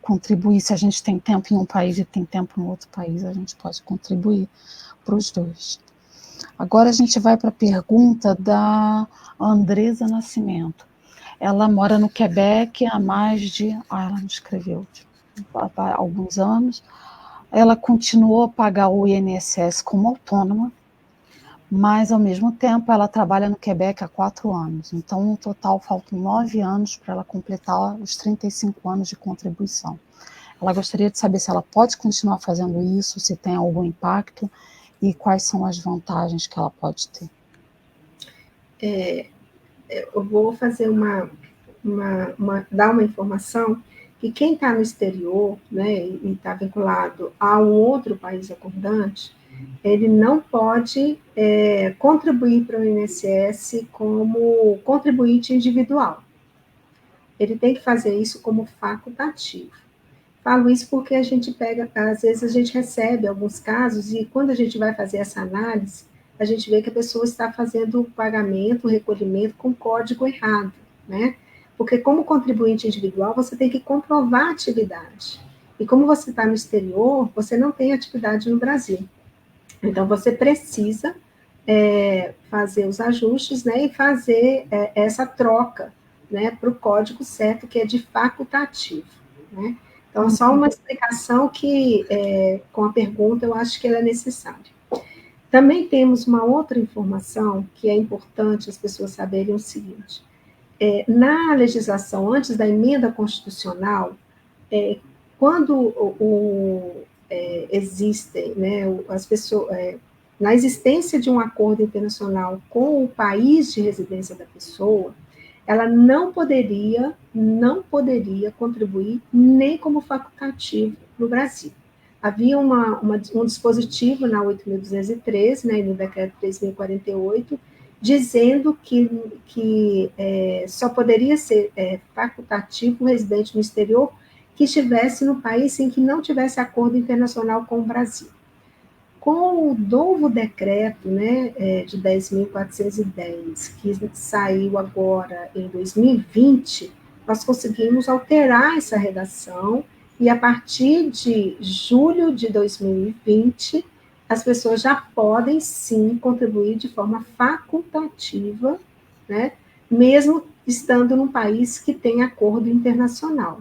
contribuir. Se a gente tem tempo em um país e tem tempo em outro país, a gente pode contribuir para os dois. Agora a gente vai para a pergunta da Andresa Nascimento. Ela mora no Quebec há mais de... ela não escreveu, há alguns anos. Ela continuou a pagar o INSS como autônoma, mas, ao mesmo tempo, ela trabalha no Quebec há 4 anos. Então, no total, faltam 9 anos para ela completar os 35 anos de contribuição. Ela gostaria de saber se ela pode continuar fazendo isso, se tem algum impacto e quais são as vantagens que ela pode ter. Eu vou fazer dar uma informação que quem está no exterior, né, e está vinculado a um outro país acordante, ele não pode contribuir para o INSS como contribuinte individual. Ele tem que fazer isso como facultativo. Falo isso porque a gente às vezes a gente recebe alguns casos e quando a gente vai fazer essa análise, a gente vê que a pessoa está fazendo o pagamento, o recolhimento com código errado, né? Porque como contribuinte individual, você tem que comprovar a atividade. E como você está no exterior, você não tem atividade no Brasil. Então, você precisa fazer os ajustes, né, e fazer essa troca, né, para o código certo, que é de facultativo, né? Então, só uma explicação que, com a pergunta, eu acho que ela é necessária. Também temos uma outra informação que é importante as pessoas saberem o seguinte. Na legislação, antes da emenda constitucional, quando existem, né, as pessoas, na existência de um acordo internacional com o país de residência da pessoa, ela não poderia contribuir nem como facultativo no Brasil. Havia um dispositivo na 8.203, né, no decreto 3.048, dizendo que só poderia ser facultativo o residente no exterior que estivesse no país em que não tivesse acordo internacional com o Brasil. Com o novo decreto, né, de 10.410, que saiu agora em 2020, nós conseguimos alterar essa redação e, a partir de julho de 2020, as pessoas já podem, sim, contribuir de forma facultativa, né, mesmo estando num país que tem acordo internacional.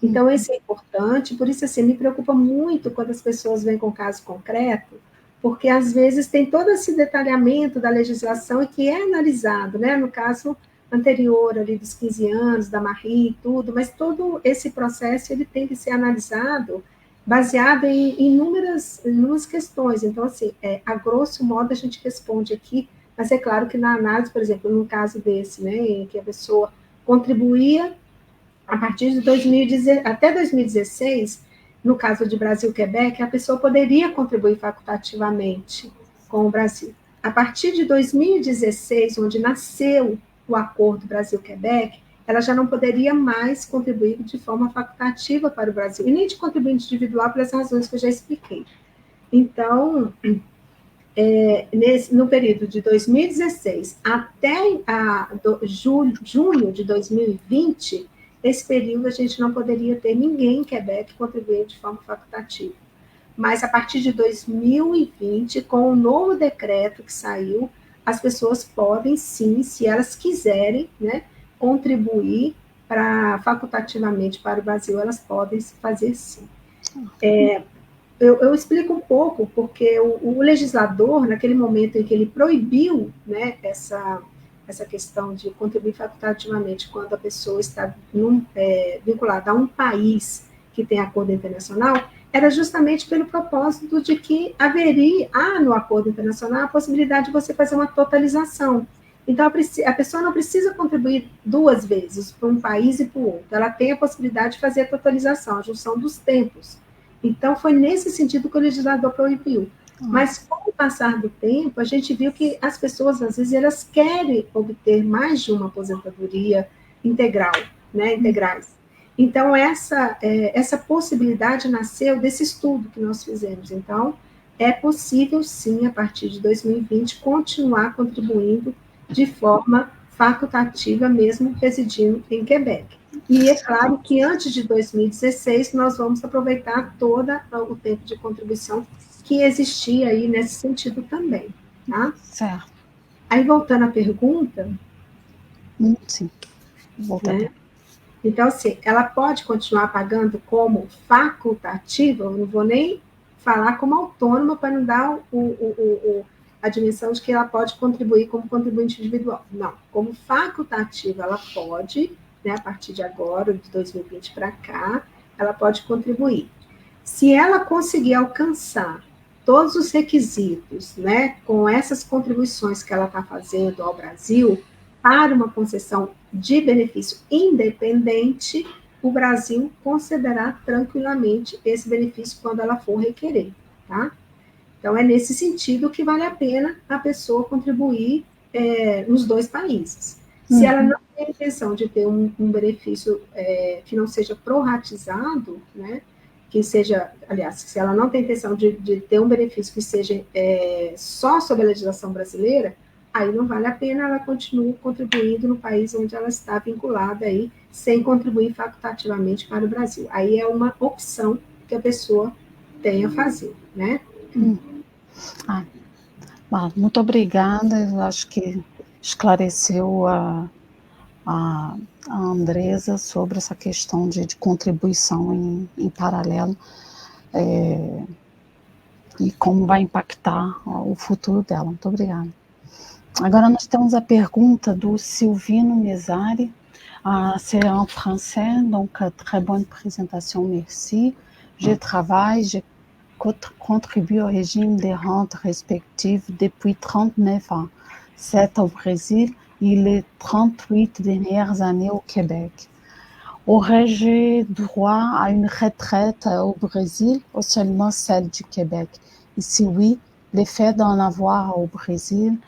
Então, isso é importante, por isso, assim, me preocupa muito quando as pessoas vêm com caso concreto, porque, às vezes, tem todo esse detalhamento da legislação e que é analisado, né, no caso anterior, ali, dos 15 anos, da Marie e tudo, mas todo esse processo, ele tem que ser analisado baseado em inúmeras questões. Então, assim, a grosso modo, a gente responde aqui, mas é claro que na análise, por exemplo, no caso desse, né, em que a pessoa contribuía a partir de até 2016, no caso de Brasil-Quebec, a pessoa poderia contribuir facultativamente com o Brasil. A partir de 2016, onde nasceu o acordo Brasil-Quebec, ela já não poderia mais contribuir de forma facultativa para o Brasil, e nem de contribuinte individual, pelas razões que eu já expliquei. Então, no período de 2016 até junho de 2020, esse período a gente não poderia ter ninguém em Quebec contribuindo de forma facultativa. Mas a partir de 2020, com o novo decreto que saiu, as pessoas podem sim, se elas quiserem, né, contribuir facultativamente para o Brasil, elas podem fazer sim. Eu explico um pouco, porque o legislador, naquele momento em que ele proibiu, né, essa questão de contribuir facultativamente quando a pessoa está vinculada a um país que tem acordo internacional, era justamente pelo propósito de que há no acordo internacional a possibilidade de você fazer uma totalização. Então, a pessoa não precisa contribuir duas vezes para um país e para o outro. Ela tem a possibilidade de fazer a totalização, a junção dos tempos. Então, foi nesse sentido que o legislador proibiu. Mas, com o passar do tempo, a gente viu que as pessoas, às vezes, elas querem obter mais de uma aposentadoria integral, né, integrais. Então, essa possibilidade nasceu desse estudo que nós fizemos. Então, é possível, sim, a partir de 2020, continuar contribuindo de forma facultativa, mesmo residindo em Quebec. E é claro que antes de 2016 nós vamos aproveitar todo o tempo de contribuição que existia aí nesse sentido também, tá? Certo. Aí, voltando à pergunta... Sim, voltando. Né? Então, assim, ela pode continuar pagando como facultativa, eu não vou nem falar como autônoma para não dar a dimensão de que ela pode contribuir como contribuinte individual. Não, como facultativa ela pode, né, a partir de agora, de 2020 para cá, ela pode contribuir. Se ela conseguir alcançar todos os requisitos, né, com essas contribuições que ela está fazendo ao Brasil, para uma concessão de benefício independente, o Brasil concederá tranquilamente esse benefício quando ela for requerer, tá? Então, é nesse sentido que vale a pena a pessoa contribuir nos dois países. Se ela não tem a intenção de ter um benefício que não seja prorratizado, né, que seja, aliás, se ela não tem intenção de ter um benefício que seja só sob a legislação brasileira, aí não vale a pena, ela continua contribuindo no país onde ela está vinculada aí, sem contribuir facultativamente para o Brasil. Aí é uma opção que a pessoa tem a fazer, né? Muito obrigada, eu acho que esclareceu a Andresa sobre essa questão de contribuição em paralelo e como vai impactar o futuro dela. Muito obrigada. Agora nós temos a pergunta do Silvino Mesari. C'est en français, donc très bonne présentation, merci. Je travaille, je contribue au régime des rentes respectives depuis 39 ans. 7 au Brésil et les 38 dernières années au Québec. Aurais-je droit à une retraite au Brésil ou seulement celle du Québec? Et si oui, le fait d'en avoir au Brésil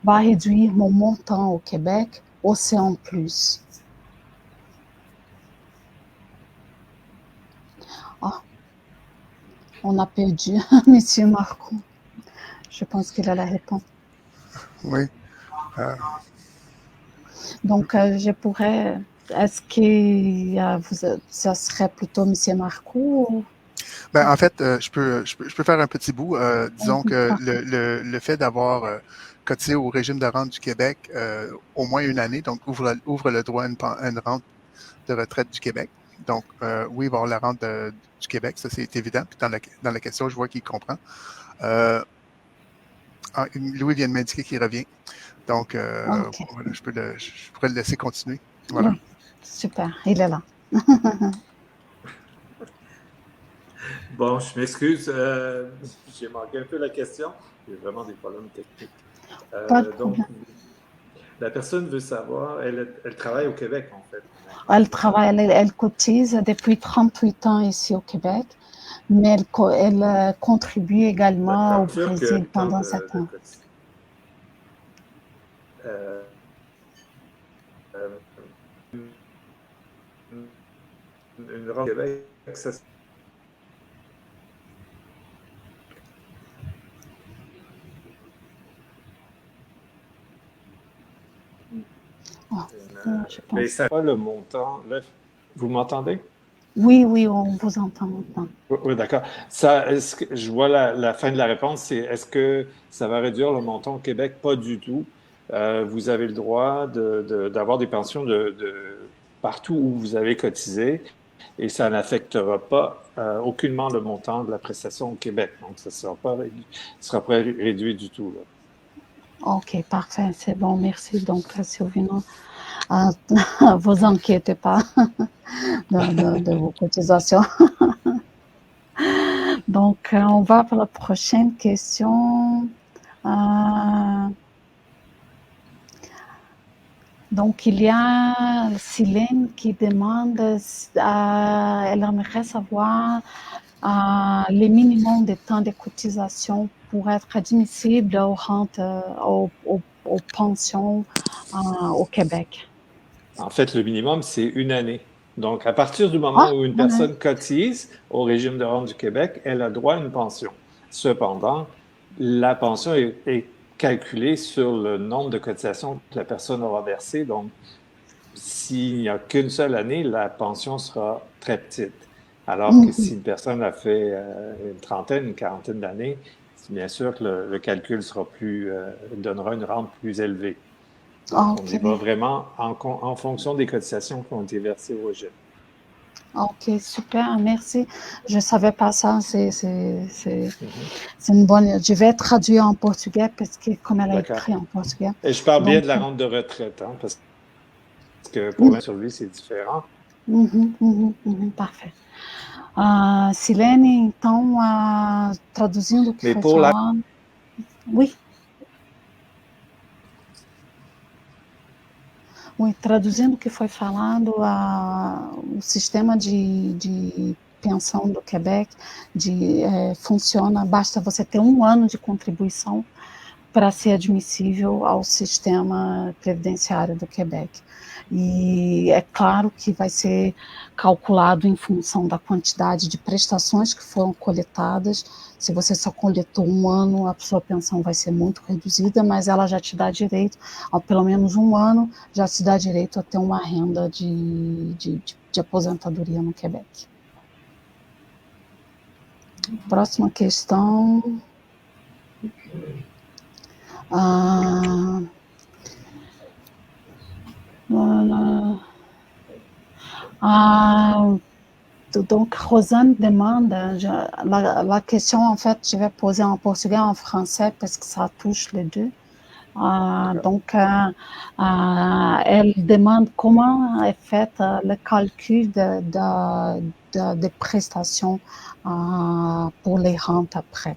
va réduire mon montant au Québec ou c'est en plus? On a perdu Monsieur Marco. Je pense qu'il a la réponse. Oui. Donc, je pourrais... Est-ce que ça serait plutôt Monsieur Marco ou... En fait, je peux faire un petit bout. Disons que le fait d'avoir cotisé au régime de rente du Québec au moins une année, donc ouvre le droit à une rente de retraite du Québec. Donc, oui, il va y avoir la rente du Québec, ça c'est évident. Puis dans la question, je vois qu'il comprend. Louis vient de m'indiquer qu'il revient. Donc, voilà, je pourrais le laisser continuer. Voilà. Oui, super, il est là. Bon, je m'excuse, j'ai manqué un peu la question. Il y a vraiment des problèmes techniques. Donc, la personne veut savoir, elle travaille au Québec, en fait. Elle cotise depuis 38 ans ici au Québec, mais elle contribue également au Brésil pendant 7 ans. Une rente au Québec, ça mais ça pas le montant. Vous m'entendez? Oui, oui, on vous entend maintenant. Oui, d'accord. Ça, je vois la fin de la réponse, c'est est-ce que ça va réduire le montant au Québec? Pas du tout. Vous avez le droit d'avoir des pensions partout où vous avez cotisé et ça n'affectera pas aucunement le montant de la prestation au Québec. Donc, ça ne sera pas réduit du tout, là. OK, parfait, c'est bon, merci. Donc, Sylvino, vous inquiétez pas de vos cotisations. Donc, on va pour la prochaine question. Donc, il y a Silène qui demande, elle aimerait savoir les minimums de temps de cotisation pour être admissible aux rentes, aux pensions au Québec. En fait, le minimum, c'est 1 année. Donc, à partir du moment où une personne cotise au régime de rente du Québec, elle a droit à une pension. Cependant, la pension est calculée sur le nombre de cotisations que la personne aura versées. Donc, s'il n'y a qu'une seule année, la pension sera très petite. Alors que si une personne a fait une trentaine, une quarantaine d'années, bien sûr que le calcul donnera une rente plus élevée. Donc, on y va vraiment en fonction des cotisations qui ont été versées au régime. OK, super, merci. Je ne savais pas ça, c'est une bonne... Je vais traduire en portugais parce que comme elle a écrit en portugais. Et je parle bien de la rente de retraite, hein, parce que pour l'insurvie, c'est différent. Parfait. Silene, então, traduzindo o que foi falado... Oui. Traduzindo o que foi falado, o sistema de pensão do Quebec funciona, basta você ter 1 ano de contribuição para ser admissível ao sistema previdenciário do Quebec. E é claro que vai ser calculado em função da quantidade de prestações que foram coletadas. Se você só coletou 1 ano, a sua pensão vai ser muito reduzida, mas ela já te dá direito, ao pelo menos 1 ano, já te dá direito a ter uma renda de aposentadoria no Quebec. Próxima questão. Donc, Rosanne demande, la question en fait, je vais poser en portugais et en français parce que ça touche les deux. Donc, elle demande comment est fait le calcul des prestations pour les rentes après.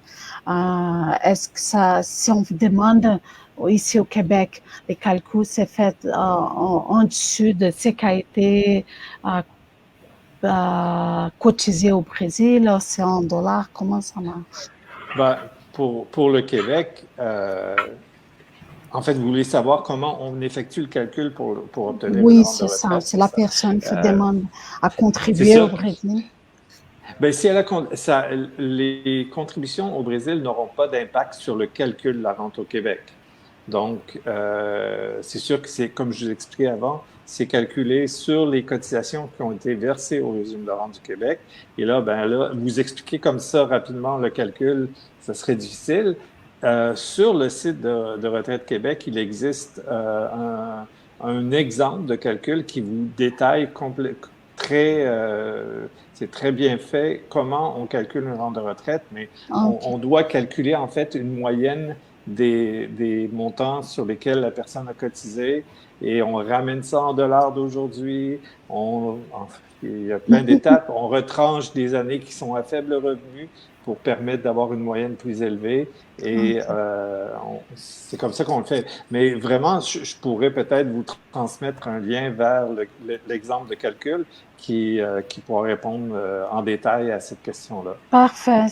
Est-ce que si on vous demande ici au Québec, les calculs c'est fait en dessus de ce qui a été cotisé au Brésil, c'est en dollars, comment ça marche? Pour le Québec, en fait, vous voulez savoir comment on effectue le calcul pour obtenir oui, une rente de retraite? Oui, c'est ça. C'est la personne qui demande à contribuer au Brésil. Si les contributions au Brésil n'auront pas d'impact sur le calcul de la rente au Québec. Donc, c'est sûr que c'est, comme je vous expliquais avant, c'est calculé sur les cotisations qui ont été versées au régime de rente du Québec. Et là, vous expliquer comme ça rapidement le calcul, ça serait difficile. Sur le site de Retraite Québec, il existe un exemple de calcul qui vous détaille c'est très bien fait comment on calcule une rente de retraite, mais on doit calculer en fait une moyenne des montants sur lesquels la personne a cotisé et on ramène ça en dollars d'aujourd'hui. Il y a plein d'étapes. On retranche des années qui sont à faible revenu pour permettre d'avoir une moyenne plus élevée. Et c'est comme ça qu'on le fait. Mais vraiment, je pourrais peut-être vous transmettre un lien vers l'exemple de calcul qui pourra répondre en détail à cette question-là. Parfait.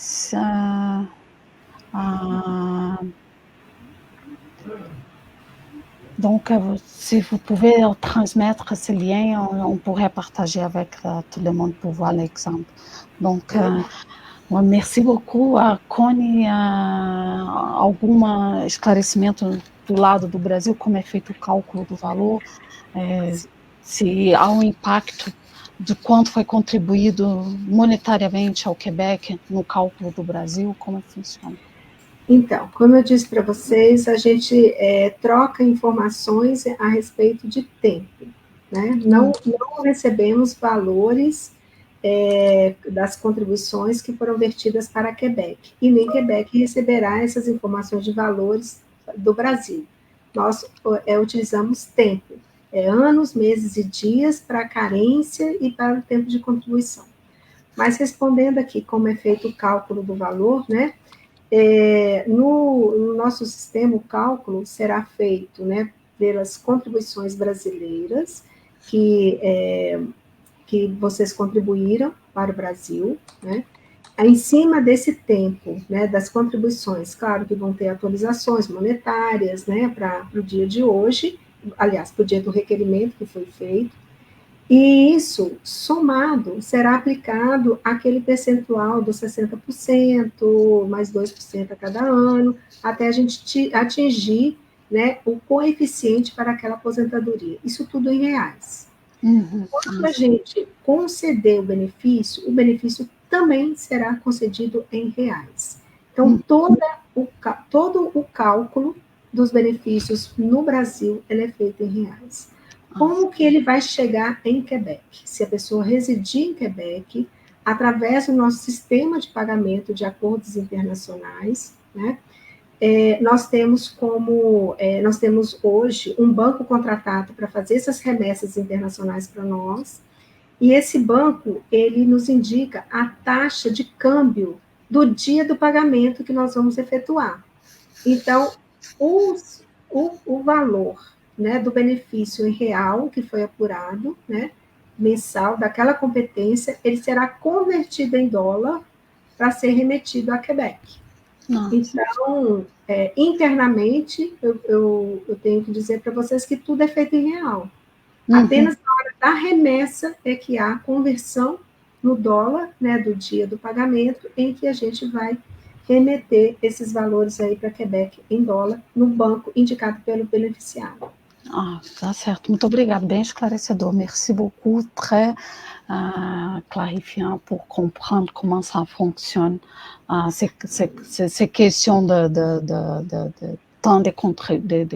Donc, si vous pouvez transmettre ce lien, on pourrait partager avec tout le monde pour voir l'exemple. Donc, merci beaucoup. Connie, algum esclarecimento do lado do Brasil, como é feito o cálculo do valor, se há um impacto de quanto foi contribuído monetariamente ao Quebec no cálculo do Brasil? Como é que funciona? Então, como eu disse para vocês, a gente troca informações a respeito de tempo, né? Não recebemos valores das contribuições que foram vertidas para Quebec, e nem Quebec receberá essas informações de valores do Brasil. Nós utilizamos tempo, anos, meses e dias para a carência e para o tempo de contribuição. Mas respondendo aqui como é feito o cálculo do valor, né? No nosso sistema, o cálculo será feito, né, pelas contribuições brasileiras que vocês contribuíram para o Brasil, né? Em cima desse tempo, né, das contribuições, claro que vão ter atualizações monetárias, né, para o dia de hoje, aliás, para o dia do requerimento que foi feito, e isso, somado, será aplicado aquele percentual dos 60%, mais 2% a cada ano, até a gente atingir, né, o coeficiente para aquela aposentadoria. Isso tudo em reais. Quando a gente conceder o benefício também será concedido em reais. Então, todo o cálculo dos benefícios no Brasil ele é feito em reais. Como que ele vai chegar em Quebec? Se a pessoa residir em Quebec, através do nosso sistema de pagamento de acordos internacionais, né? Nós temos hoje um banco contratado para fazer essas remessas internacionais para nós, e esse banco, ele nos indica a taxa de câmbio do dia do pagamento que nós vamos efetuar. Então, o valor, né, do benefício em real que foi apurado, né, mensal, daquela competência, ele será convertido em dólar para ser remetido a Quebec. Nossa. Então, internamente, eu tenho que dizer para vocês que tudo é feito em real. Apenas na hora da remessa é que há conversão no dólar, né, do dia do pagamento, em que a gente vai remeter esses valores aí para Quebec em dólar, no banco indicado pelo beneficiário. Tá certo. Muito obrigada, bem esclarecedor. Merci beaucoup, très clarifiant pour comprendre comment ça fonctionne. Ces questions de temps de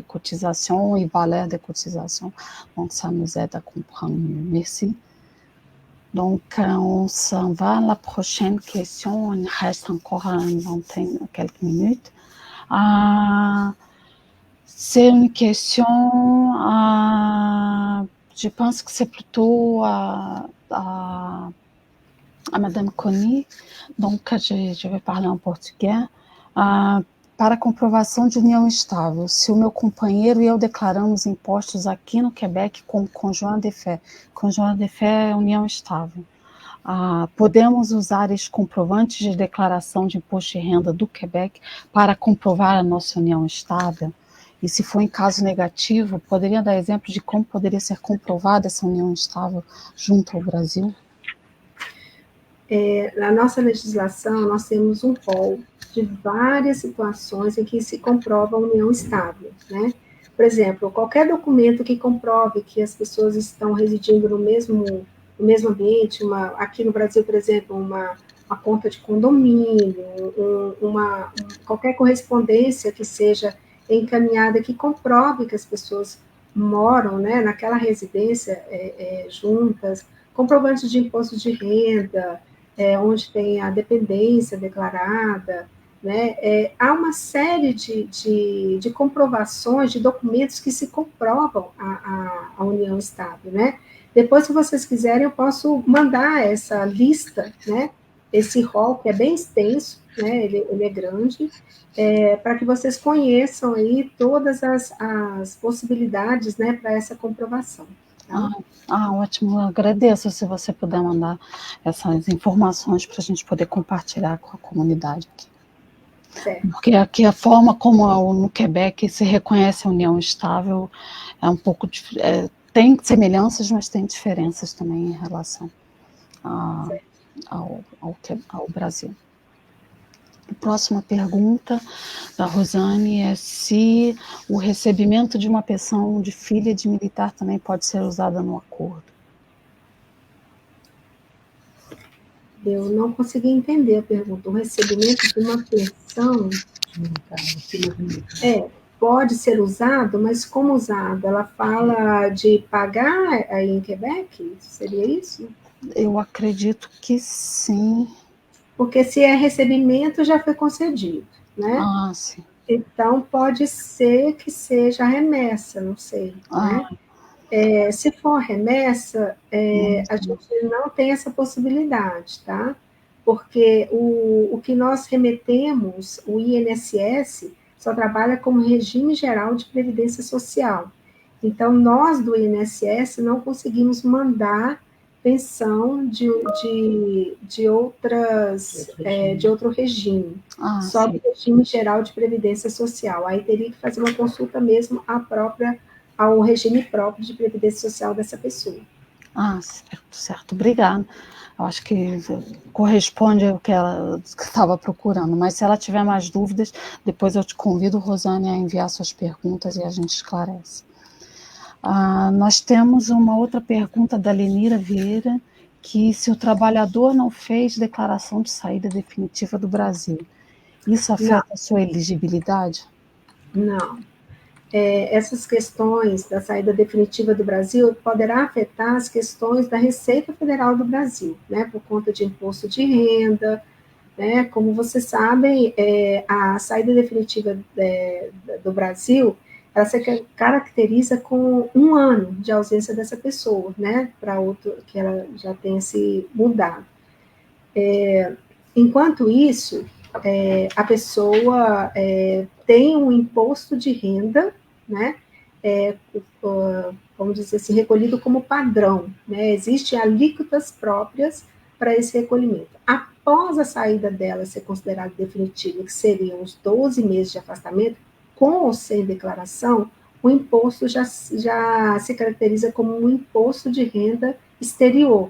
cotisation et valeur de cotisation. Donc, ça nous aide à comprendre mieux. Merci. Donc, on s'en va à la prochaine question. Il reste encore une vingtaine, quelques minutes. C'est une question, je pense que c'est plutôt à Madame Connie, donc je vais parler en português. Para comprovação de união estável, se o meu companheiro e eu declaramos impostos aqui no Quebec como conjoint de fait é união estável, podemos usar estes comprovantes de declaração de imposto de renda do Quebec para comprovar a nossa união estável? E se for em caso negativo, poderia dar exemplo de como poderia ser comprovada essa união estável junto ao Brasil? Na nossa legislação, nós temos um rol de várias situações em que se comprova a união estável, né? Por exemplo, qualquer documento que comprove que as pessoas estão residindo no mesmo ambiente, aqui no Brasil, por exemplo, uma conta de condomínio, qualquer correspondência que seja encaminhada que comprove que as pessoas moram, né, naquela residência juntas, comprovantes de imposto de renda, onde tem a dependência declarada, né, há uma série de comprovações, de documentos que se comprovam a união estável, né? Depois, se vocês quiserem, eu posso mandar essa lista, né, esse rol, que é bem extenso, né, ele é grande, para que vocês conheçam aí todas as possibilidades, né, para essa comprovação. Tá? Ótimo, eu agradeço se você puder mandar essas informações para a gente poder compartilhar com a comunidade aqui. Certo. Porque aqui a forma como no Quebec se reconhece a união estável é um pouco tem semelhanças, mas tem diferenças também em relação ao Brasil. A próxima pergunta da Rosane é se o recebimento de uma pensão de filha de militar também pode ser usada no acordo. Eu não consegui entender a pergunta. O recebimento de uma pensão pode ser usado, mas como usado? Ela fala de pagar aí em Quebec? Seria isso? Eu acredito que sim. Porque se é recebimento, já foi concedido, né? Ah, sim. Então, pode ser que seja remessa, não sei, né? Se for remessa, a gente não tem essa possibilidade, tá? Porque o que nós remetemos, o INSS, só trabalha como regime geral de previdência social. Então, nós do INSS não conseguimos mandar pensão de outro regime, só do regime geral de previdência social. Aí teria que fazer uma consulta mesmo ao regime próprio de previdência social dessa pessoa. Ah, certo. Obrigada. Eu acho que corresponde ao que ela estava procurando, mas se ela tiver mais dúvidas, depois eu te convido, Rosane, a enviar suas perguntas e a gente esclarece. Nós temos uma outra pergunta da Lenira Vieira, que se o trabalhador não fez declaração de saída definitiva do Brasil, isso afeta a sua elegibilidade? Não. Essas questões da saída definitiva do Brasil poderá afetar as questões da Receita Federal do Brasil, né, por conta de imposto de renda, né, como vocês sabem, a saída definitiva do Brasil, ela se caracteriza com 1 ano de ausência dessa pessoa, né, para outro, que ela já tenha se mudado. Enquanto isso, a pessoa tem um imposto de renda, né, vamos dizer assim, recolhido como padrão, né, existem alíquotas próprias para esse recolhimento. Após a saída dela ser considerada definitiva, que seriam os 12 meses de afastamento, com ou sem declaração, o imposto já se caracteriza como um imposto de renda exterior,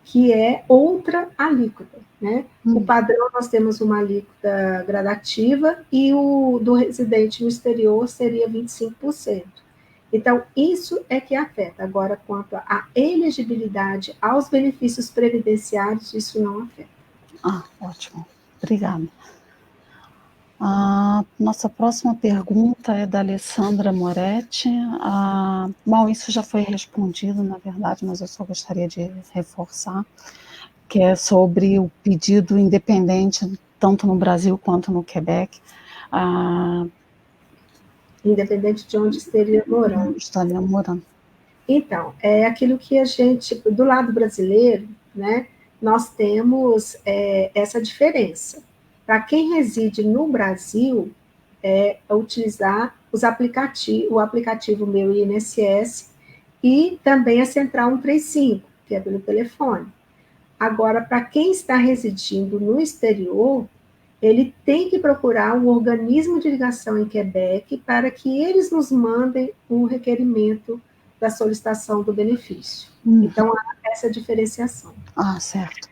que é outra alíquota, né? O padrão, nós temos uma alíquota gradativa e o do residente no exterior seria 25%. Então, isso é que afeta. Agora, quanto à elegibilidade aos benefícios previdenciários, isso não afeta. Ótimo. Obrigada. A nossa próxima pergunta é da Alessandra Moretti. Bom, isso já foi respondido, na verdade, mas eu só gostaria de reforçar, que é sobre o pedido independente, tanto no Brasil quanto no Quebec. Independente de onde estaria morando. Estaria morando. Então, é aquilo que a gente, do lado brasileiro, né, nós temos essa diferença. Para quem reside no Brasil, utilizar o aplicativo Meu INSS e também a Central 135, que é pelo telefone. Agora, para quem está residindo no exterior, ele tem que procurar um organismo de ligação em Quebec para que eles nos mandem o requerimento da solicitação do benefício. Então, há essa diferenciação. Certo.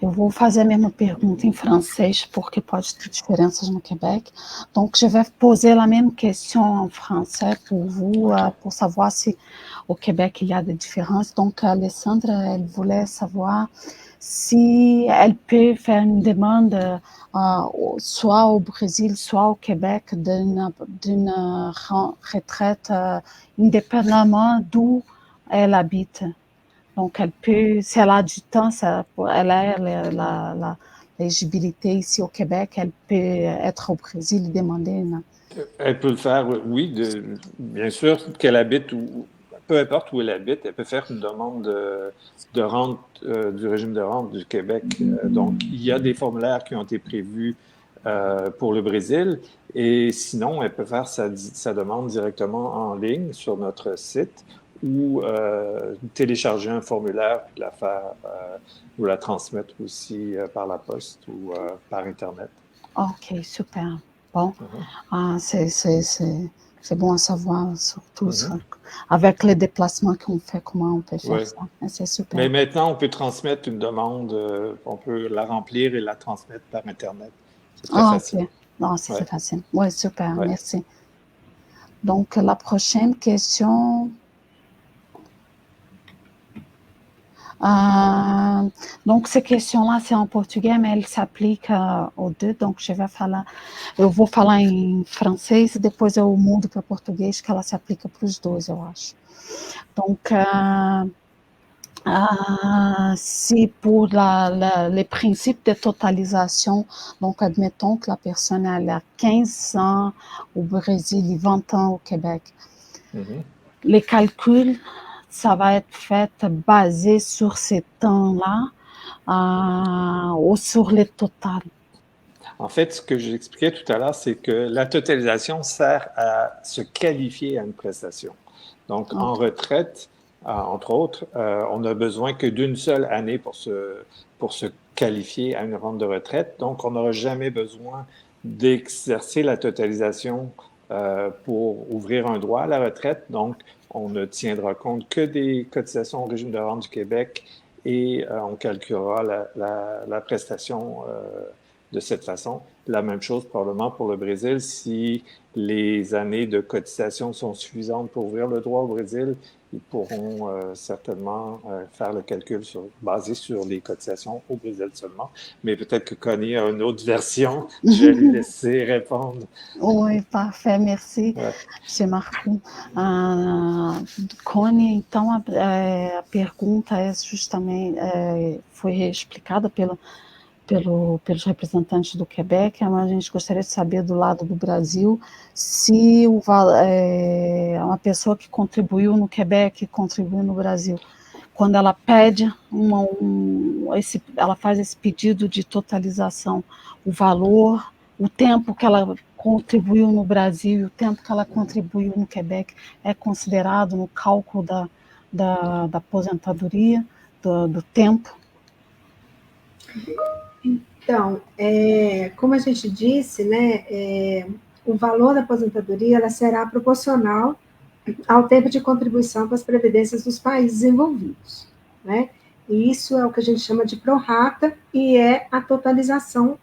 Eu vou fazer a mesma pergunta em français, porque pode ter différences no Québec. Donc, je vais poser la même question en français pour vous, pour savoir si au Québec il y a des différences. Donc, Alessandra, elle voulait savoir si elle peut faire une demande soit au Brésil, soit au Québec d'une retraite indépendamment d'où elle habite. Donc, elle peut, si elle a du temps, elle a l'éligibilité ici au Québec, elle peut être au Brésil et demander. Elle peut le faire, oui, bien sûr, qu'elle habite ou peu importe où elle habite, elle peut faire une demande de rente du régime de rente du Québec. Donc, il y a des formulaires qui ont été prévus pour le Brésil et sinon, elle peut faire sa demande directement en ligne sur notre site ou télécharger un formulaire et la faire ou la transmettre aussi par la poste ou par Internet. Ok, super. Bon, c'est bon à savoir, surtout avec les déplacements qu'on fait, comment on peut faire ça. C'est super. Mais maintenant, on peut transmettre une demande, on peut la remplir et la transmettre par Internet. C'est très facile. Ok. Non, c'est très facile. Oui, super, merci. Donc, la prochaine question. Donc, ces questions-là, c'est en portugais, mais elles s'appliquent aux deux. Donc, eu vou falar em francês e depois eu mudo para português, que ela se aplica para os dois, eu acho. Donc, si pour les principes de totalisation, donc admettons que la personne elle a 15 ans au Brésil et 20 ans au Québec, les calculs, ça va être fait basé sur ces temps-là ou sur les totales. En fait, ce que j'expliquais tout à l'heure, c'est que la totalisation sert à se qualifier à une prestation. Donc, en retraite, entre autres, on n'a besoin que d'une seule année pour se qualifier à une rente de retraite. Donc, on n'aura jamais besoin d'exercer la totalisation pour ouvrir un droit à la retraite. Donc, on ne tiendra compte que des cotisations au régime de rente du Québec et on calculera la prestation de cette façon. La même chose probablement pour le Brésil. Si les années de cotisation sont suffisantes pour ouvrir le droit au Brésil, ils pourront certainement faire le calcul basé sur les cotisations au Brésil seulement. Mais peut-être que Connie a une autre version. Je vais lui laisser répondre. Oui, parfait, merci, M. Marco. Connie, então a pergunta é justamente, foi explicada pelos representantes do Quebec, mas a gente gostaria de saber do lado do Brasil se uma pessoa que contribuiu no Quebec e contribuiu no Brasil, quando ela pede ela faz esse pedido de totalização, o valor, o tempo que ela contribuiu no Brasil e o tempo que ela contribuiu no Quebec é considerado no cálculo da aposentadoria, do tempo? Então, como a gente disse, né, o valor da aposentadoria ela será proporcional ao tempo de contribuição para as previdências dos países envolvidos, né? E isso é o que a gente chama de prorata e é a totalização,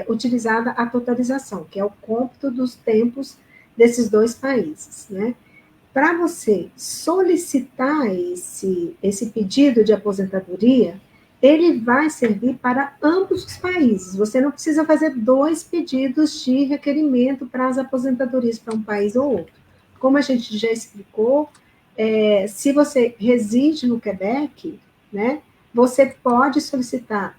utilizada a totalização, que é o cômputo dos tempos desses dois países, né? Para você solicitar esse pedido de aposentadoria, ele vai servir para ambos os países. Você não precisa fazer 2 pedidos de requerimento para as aposentadorias para um país ou outro. Como a gente já explicou, se você reside no Quebec, né, você pode solicitar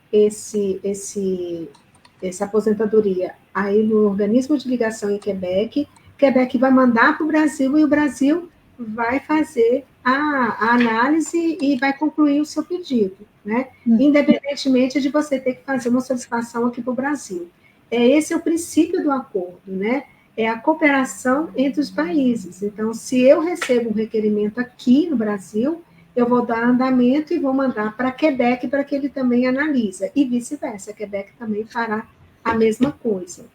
essa aposentadoria aí no organismo de ligação em Quebec. Quebec vai mandar para o Brasil e o Brasil vai fazer a análise e vai concluir o seu pedido, né? Independentemente de você ter que fazer uma solicitação aqui para o Brasil. Esse é o princípio do acordo, né? É a cooperação entre os países. Então, se eu recebo um requerimento aqui no Brasil, eu vou dar andamento e vou mandar para Quebec para que ele também analise. E vice-versa, Quebec também fará a mesma coisa.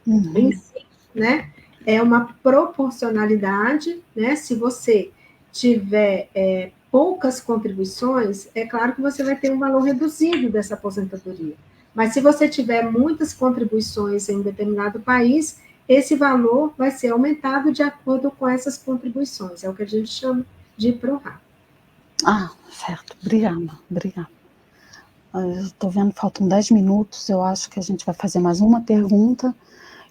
Em si, né? É uma proporcionalidade, né? Se você tiver poucas contribuições, é claro que você vai ter um valor reduzido dessa aposentadoria. Mas se você tiver muitas contribuições em um determinado país, esse valor vai ser aumentado de acordo com essas contribuições. É o que a gente chama de prorata. Certo. Obrigada. Estou vendo, faltam 10 minutos, eu acho que a gente vai fazer mais uma pergunta.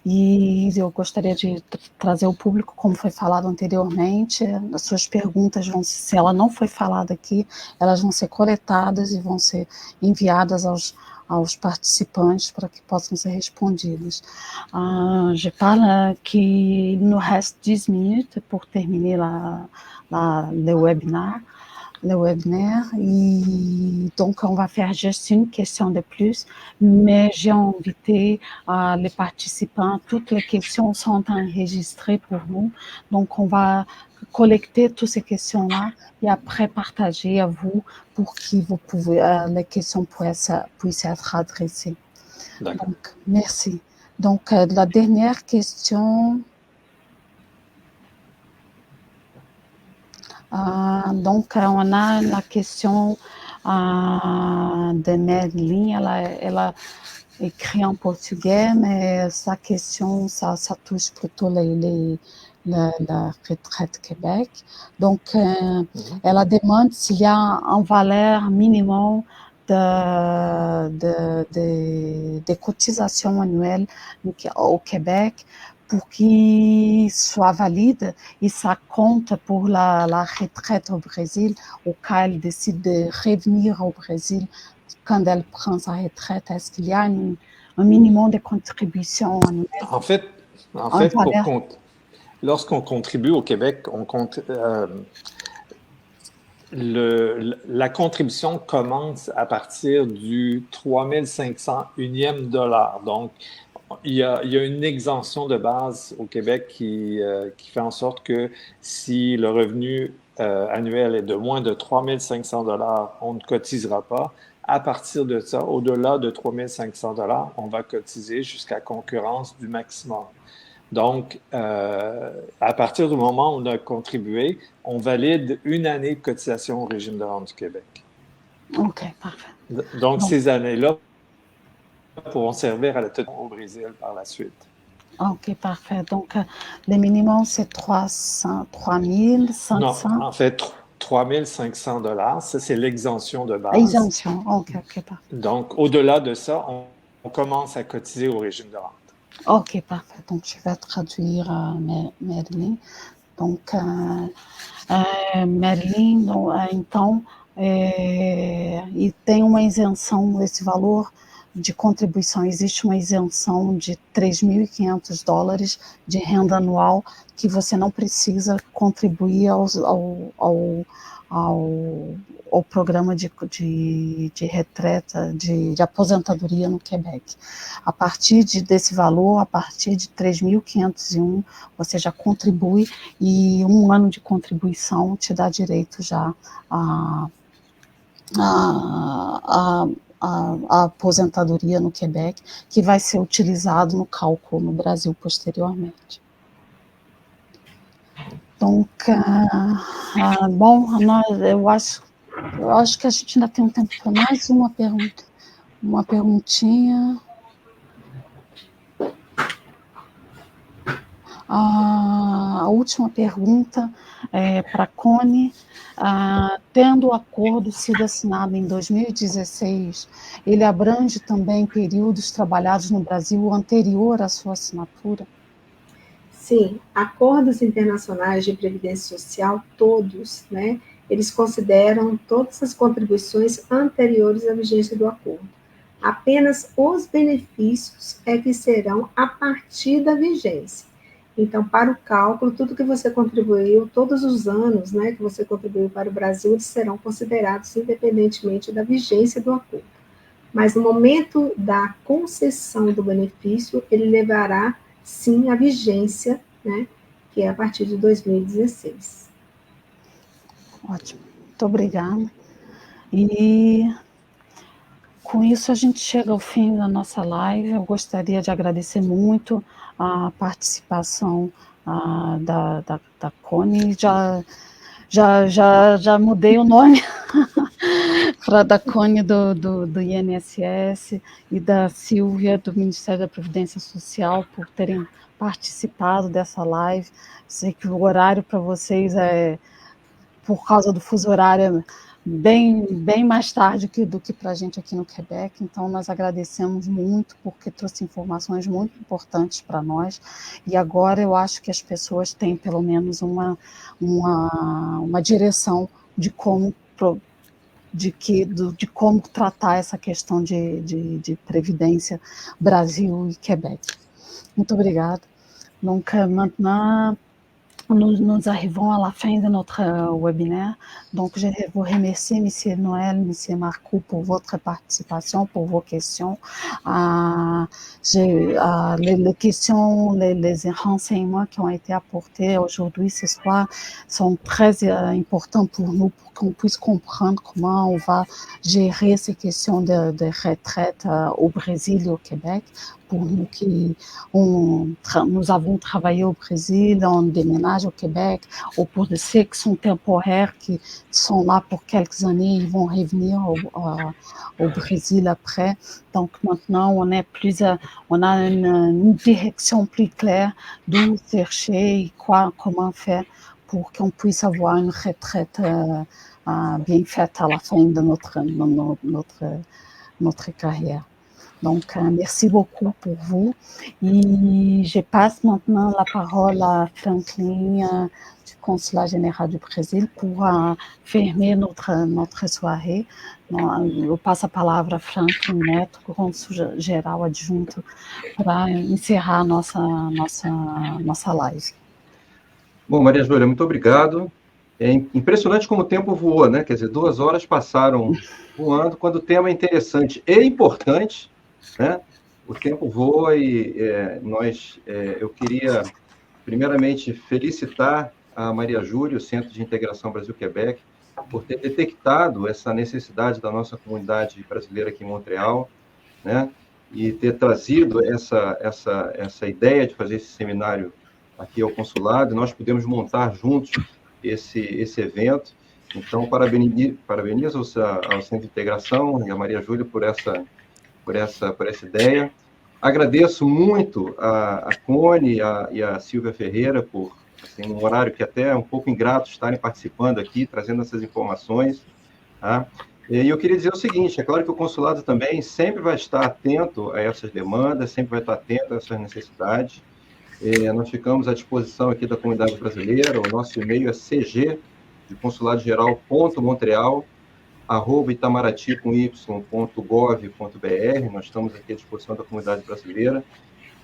E eu gostaria de trazer o público, como foi falado anteriormente, as suas perguntas vão, se ela não foi falada aqui, elas vão ser coletadas e vão ser enviadas aos participantes para que possam ser respondidas. Je parle qu'il nous reste 10 minutes pour terminer le webinaire. Et donc on va faire juste une question de plus, mais j'ai invité les participants, toutes les questions sont enregistrées pour nous, donc on va collecter toutes ces questions-là et après partager à vous pour que les questions puissent être adressées. D'accord. Donc, merci. Donc, la dernière question... donc, on a la question de Merlin, ela écrit en portugais, mais sa question, ça touche plutôt la retraite Québec. Donc, elle demande s'il y a un valeur minimum de cotisation annuelle au Québec pour qu'il soit valide et ça compte pour la retraite au Brésil au cas elle décide de revenir au Brésil quand elle prend sa retraite. Est-ce qu'il y a un minimum de contribution annuelle? En fait, lorsqu'on contribue au Québec, la contribution commence à partir du 3501e dollar. Donc, il y a une exemption de base au Québec qui fait en sorte que si le revenu annuel est de moins de 3500 dollars, on ne cotisera pas. À partir de ça, au-delà de 3500 dollars, on va cotiser jusqu'à concurrence du maximum. Donc, à partir du moment où on a contribué, on valide une année de cotisation au régime de rente du Québec. OK, parfait. Donc, ces années-là pourront servir à la tenue au Brésil par la suite. OK, parfait. Donc, le minimum, c'est 3500. Non, en fait, 3500 dollars, ça, c'est l'exemption de base. Exemption, OK, parfait. Donc, au-delà de ça, on commence à cotiser au régime de rente. OK, parfait. Donc, je vais traduire Merlin. Donc, Merlin, então, e tem uma isenção, esse valor de contribuição, existe uma isenção de $3.500 de renda anual que você não precisa contribuir ao programa de retreta, de aposentadoria no Quebec. A partir desse valor, a partir de 3.501, você já contribui e um ano de contribuição te dá direito já a aposentadoria no Quebec, que vai ser utilizado no cálculo no Brasil posteriormente. Então, bom, eu acho que a gente ainda tem um tempo para mais uma perguntinha. A última pergunta é para a Connie. Tendo o acordo sido assinado em 2016, ele abrange também períodos trabalhados no Brasil anterior à sua assinatura? Sim, acordos internacionais de previdência social, todos, né, eles consideram todas as contribuições anteriores à vigência do acordo. Apenas os benefícios é que serão a partir da vigência. Então, para o cálculo, tudo que você contribuiu, todos os anos, né, que você contribuiu para o Brasil, eles serão considerados independentemente da vigência do acordo. Mas no momento da concessão do benefício, ele levará, sim, a vigência, né, que é a partir de 2016. Ótimo, muito obrigada. E com isso a gente chega ao fim da nossa live. Eu gostaria de agradecer muito a participação da Connie. Já mudei o nome para da Connie do INSS e da Silvia do Ministério da Previdência Social por terem participado dessa live. Sei que o horário para vocês por causa do fuso horário, bem mais tarde do que para a gente aqui no Quebec. Então, nós agradecemos muito, porque trouxe informações muito importantes para nós, e agora eu acho que as pessoas têm pelo menos uma direção de como tratar essa questão de previdência Brasil e Québec. Muito obrigada. Donc, maintenant, nous arrivons à la fin de notre webinaire. Donc, je vous remercie, M. Noël, M. Marcoux, pour votre participation, pour vos questions. Les questions, les renseignements qui ont été apportés aujourd'hui, ce soir, sont très importants pour nous, pour qu'on puisse comprendre comment on va gérer ces questions de retraite au Brésil et au Québec, pour nous qui nous avons travaillé au Brésil, on déménage au Québec, ou pour ceux qui sont temporaires, qui sont là pour quelques années, ils vont revenir au Brésil après. Donc maintenant, on a une direction plus claire d'où chercher et comment faire pour qu'on puisse avoir une retraite bien faite à la fin de notre carrière. Donc, merci beaucoup pour vous. Et je passe maintenant la parole à Franklin du Consulat général du Brésil pour fermer notre soirée. Eu passo a palavra a Franklin Neto, cônsul geral adjunto, para encerrar nossa live. Bom, Maria Júlia, muito obrigado. É impressionante como o tempo voou, né? Quer dizer, 2 horas passaram voando, quando o tema é interessante e importante, né? O tempo voa e eu queria, primeiramente, felicitar a Maria Júlia, o Centro de Integração Brasil-Quebec, por ter detectado essa necessidade da nossa comunidade brasileira aqui em Montreal, né? E ter trazido essa ideia de fazer esse seminário aqui ao consulado, e nós pudemos montar juntos esse evento. Então, parabenizo ao Centro de Integração e a Maria Júlia por essa ideia. Agradeço muito a Cone e a Silvia Ferreira por um horário que até é um pouco ingrato estarem participando aqui, trazendo essas informações. Tá? E eu queria dizer o seguinte, é claro que o consulado também sempre vai estar atento a essas demandas, sempre vai estar atento a essas necessidades. Nós ficamos à disposição aqui da comunidade brasileira, o nosso e-mail é cg, de consulado-geral.montreal@itamaraty.gov.br. Nós estamos aqui à disposição da comunidade brasileira.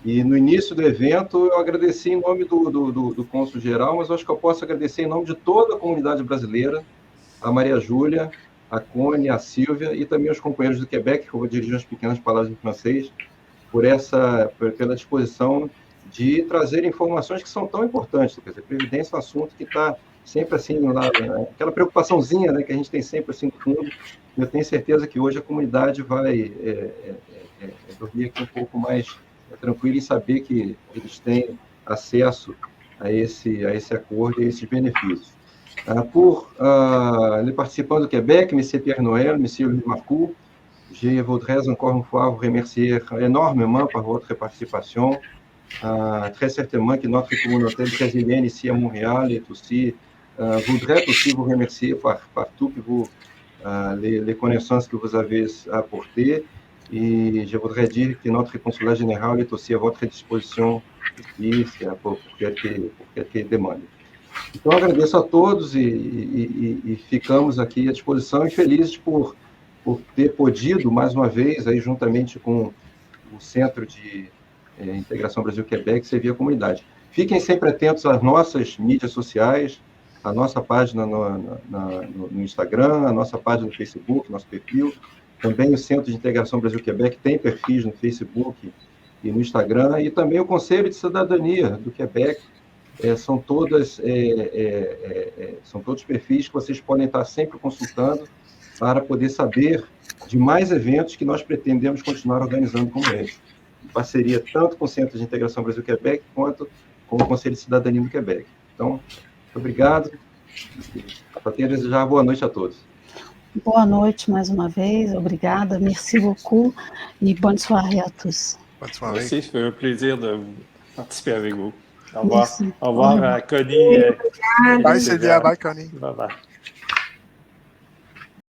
E no início do evento, eu agradeci em nome do cônsul geral, mas eu acho que eu posso agradecer em nome de toda a comunidade brasileira, a Maria Júlia, a Cone, a Silvia e também os companheiros do Quebec, que eu vou dirigir umas pequenas palavras em francês, pela disposição de trazer informações que são tão importantes. Quer dizer, previdência é um assunto que está sempre assim, aquela preocupaçãozinha, né, que a gente tem sempre assim no fundo. Eu tenho certeza que hoje a comunidade vai dormir aqui um pouco mais tranquila em saber que eles têm acesso a esse acordo e a esses benefícios. Les participants do Québec, M. Pierre Noël, M. Louis Marcoux, je voudrais encore une fois vous remercier énormément par votre participation. Très certainement que notre communauté brésilienne ici à Montréal voudrait aussi vous remercier par tout que les connaissances que vous avez apportées. Et je voudrais dire que notre consulat général est aussi à votre disposição por qualquer demanda. Então, agradeço a todos e ficamos aqui à disposição e felizes por ter podido, mais uma vez, aí, juntamente com o Centro de Integração Brasil-Quebec, servir a comunidade. Fiquem sempre atentos às nossas mídias sociais, a nossa página no Instagram, a nossa página no Facebook, nosso perfil. Também o Centro de Integração Brasil-Quebec tem perfis no Facebook e no Instagram, e também o Conselho de Cidadania do Quebec. São todos perfis que vocês podem estar sempre consultando para poder saber de mais eventos que nós pretendemos continuar organizando como esse. Em parceria tanto com o Centro de Integração Brasil-Quebec quanto com o Conselho de Cidadania do Quebec. Então, muito obrigado. Só tenho a desejar boa noite a todos. Boa noite mais uma vez, obrigada, merci beaucoup et bonne soirée à tous. Bonne soirée. Merci, ça fait un plaisir de participer avec vous. Au revoir. Merci. Au revoir à Connie. Bye Sylvia, bye Connie. Bye bye.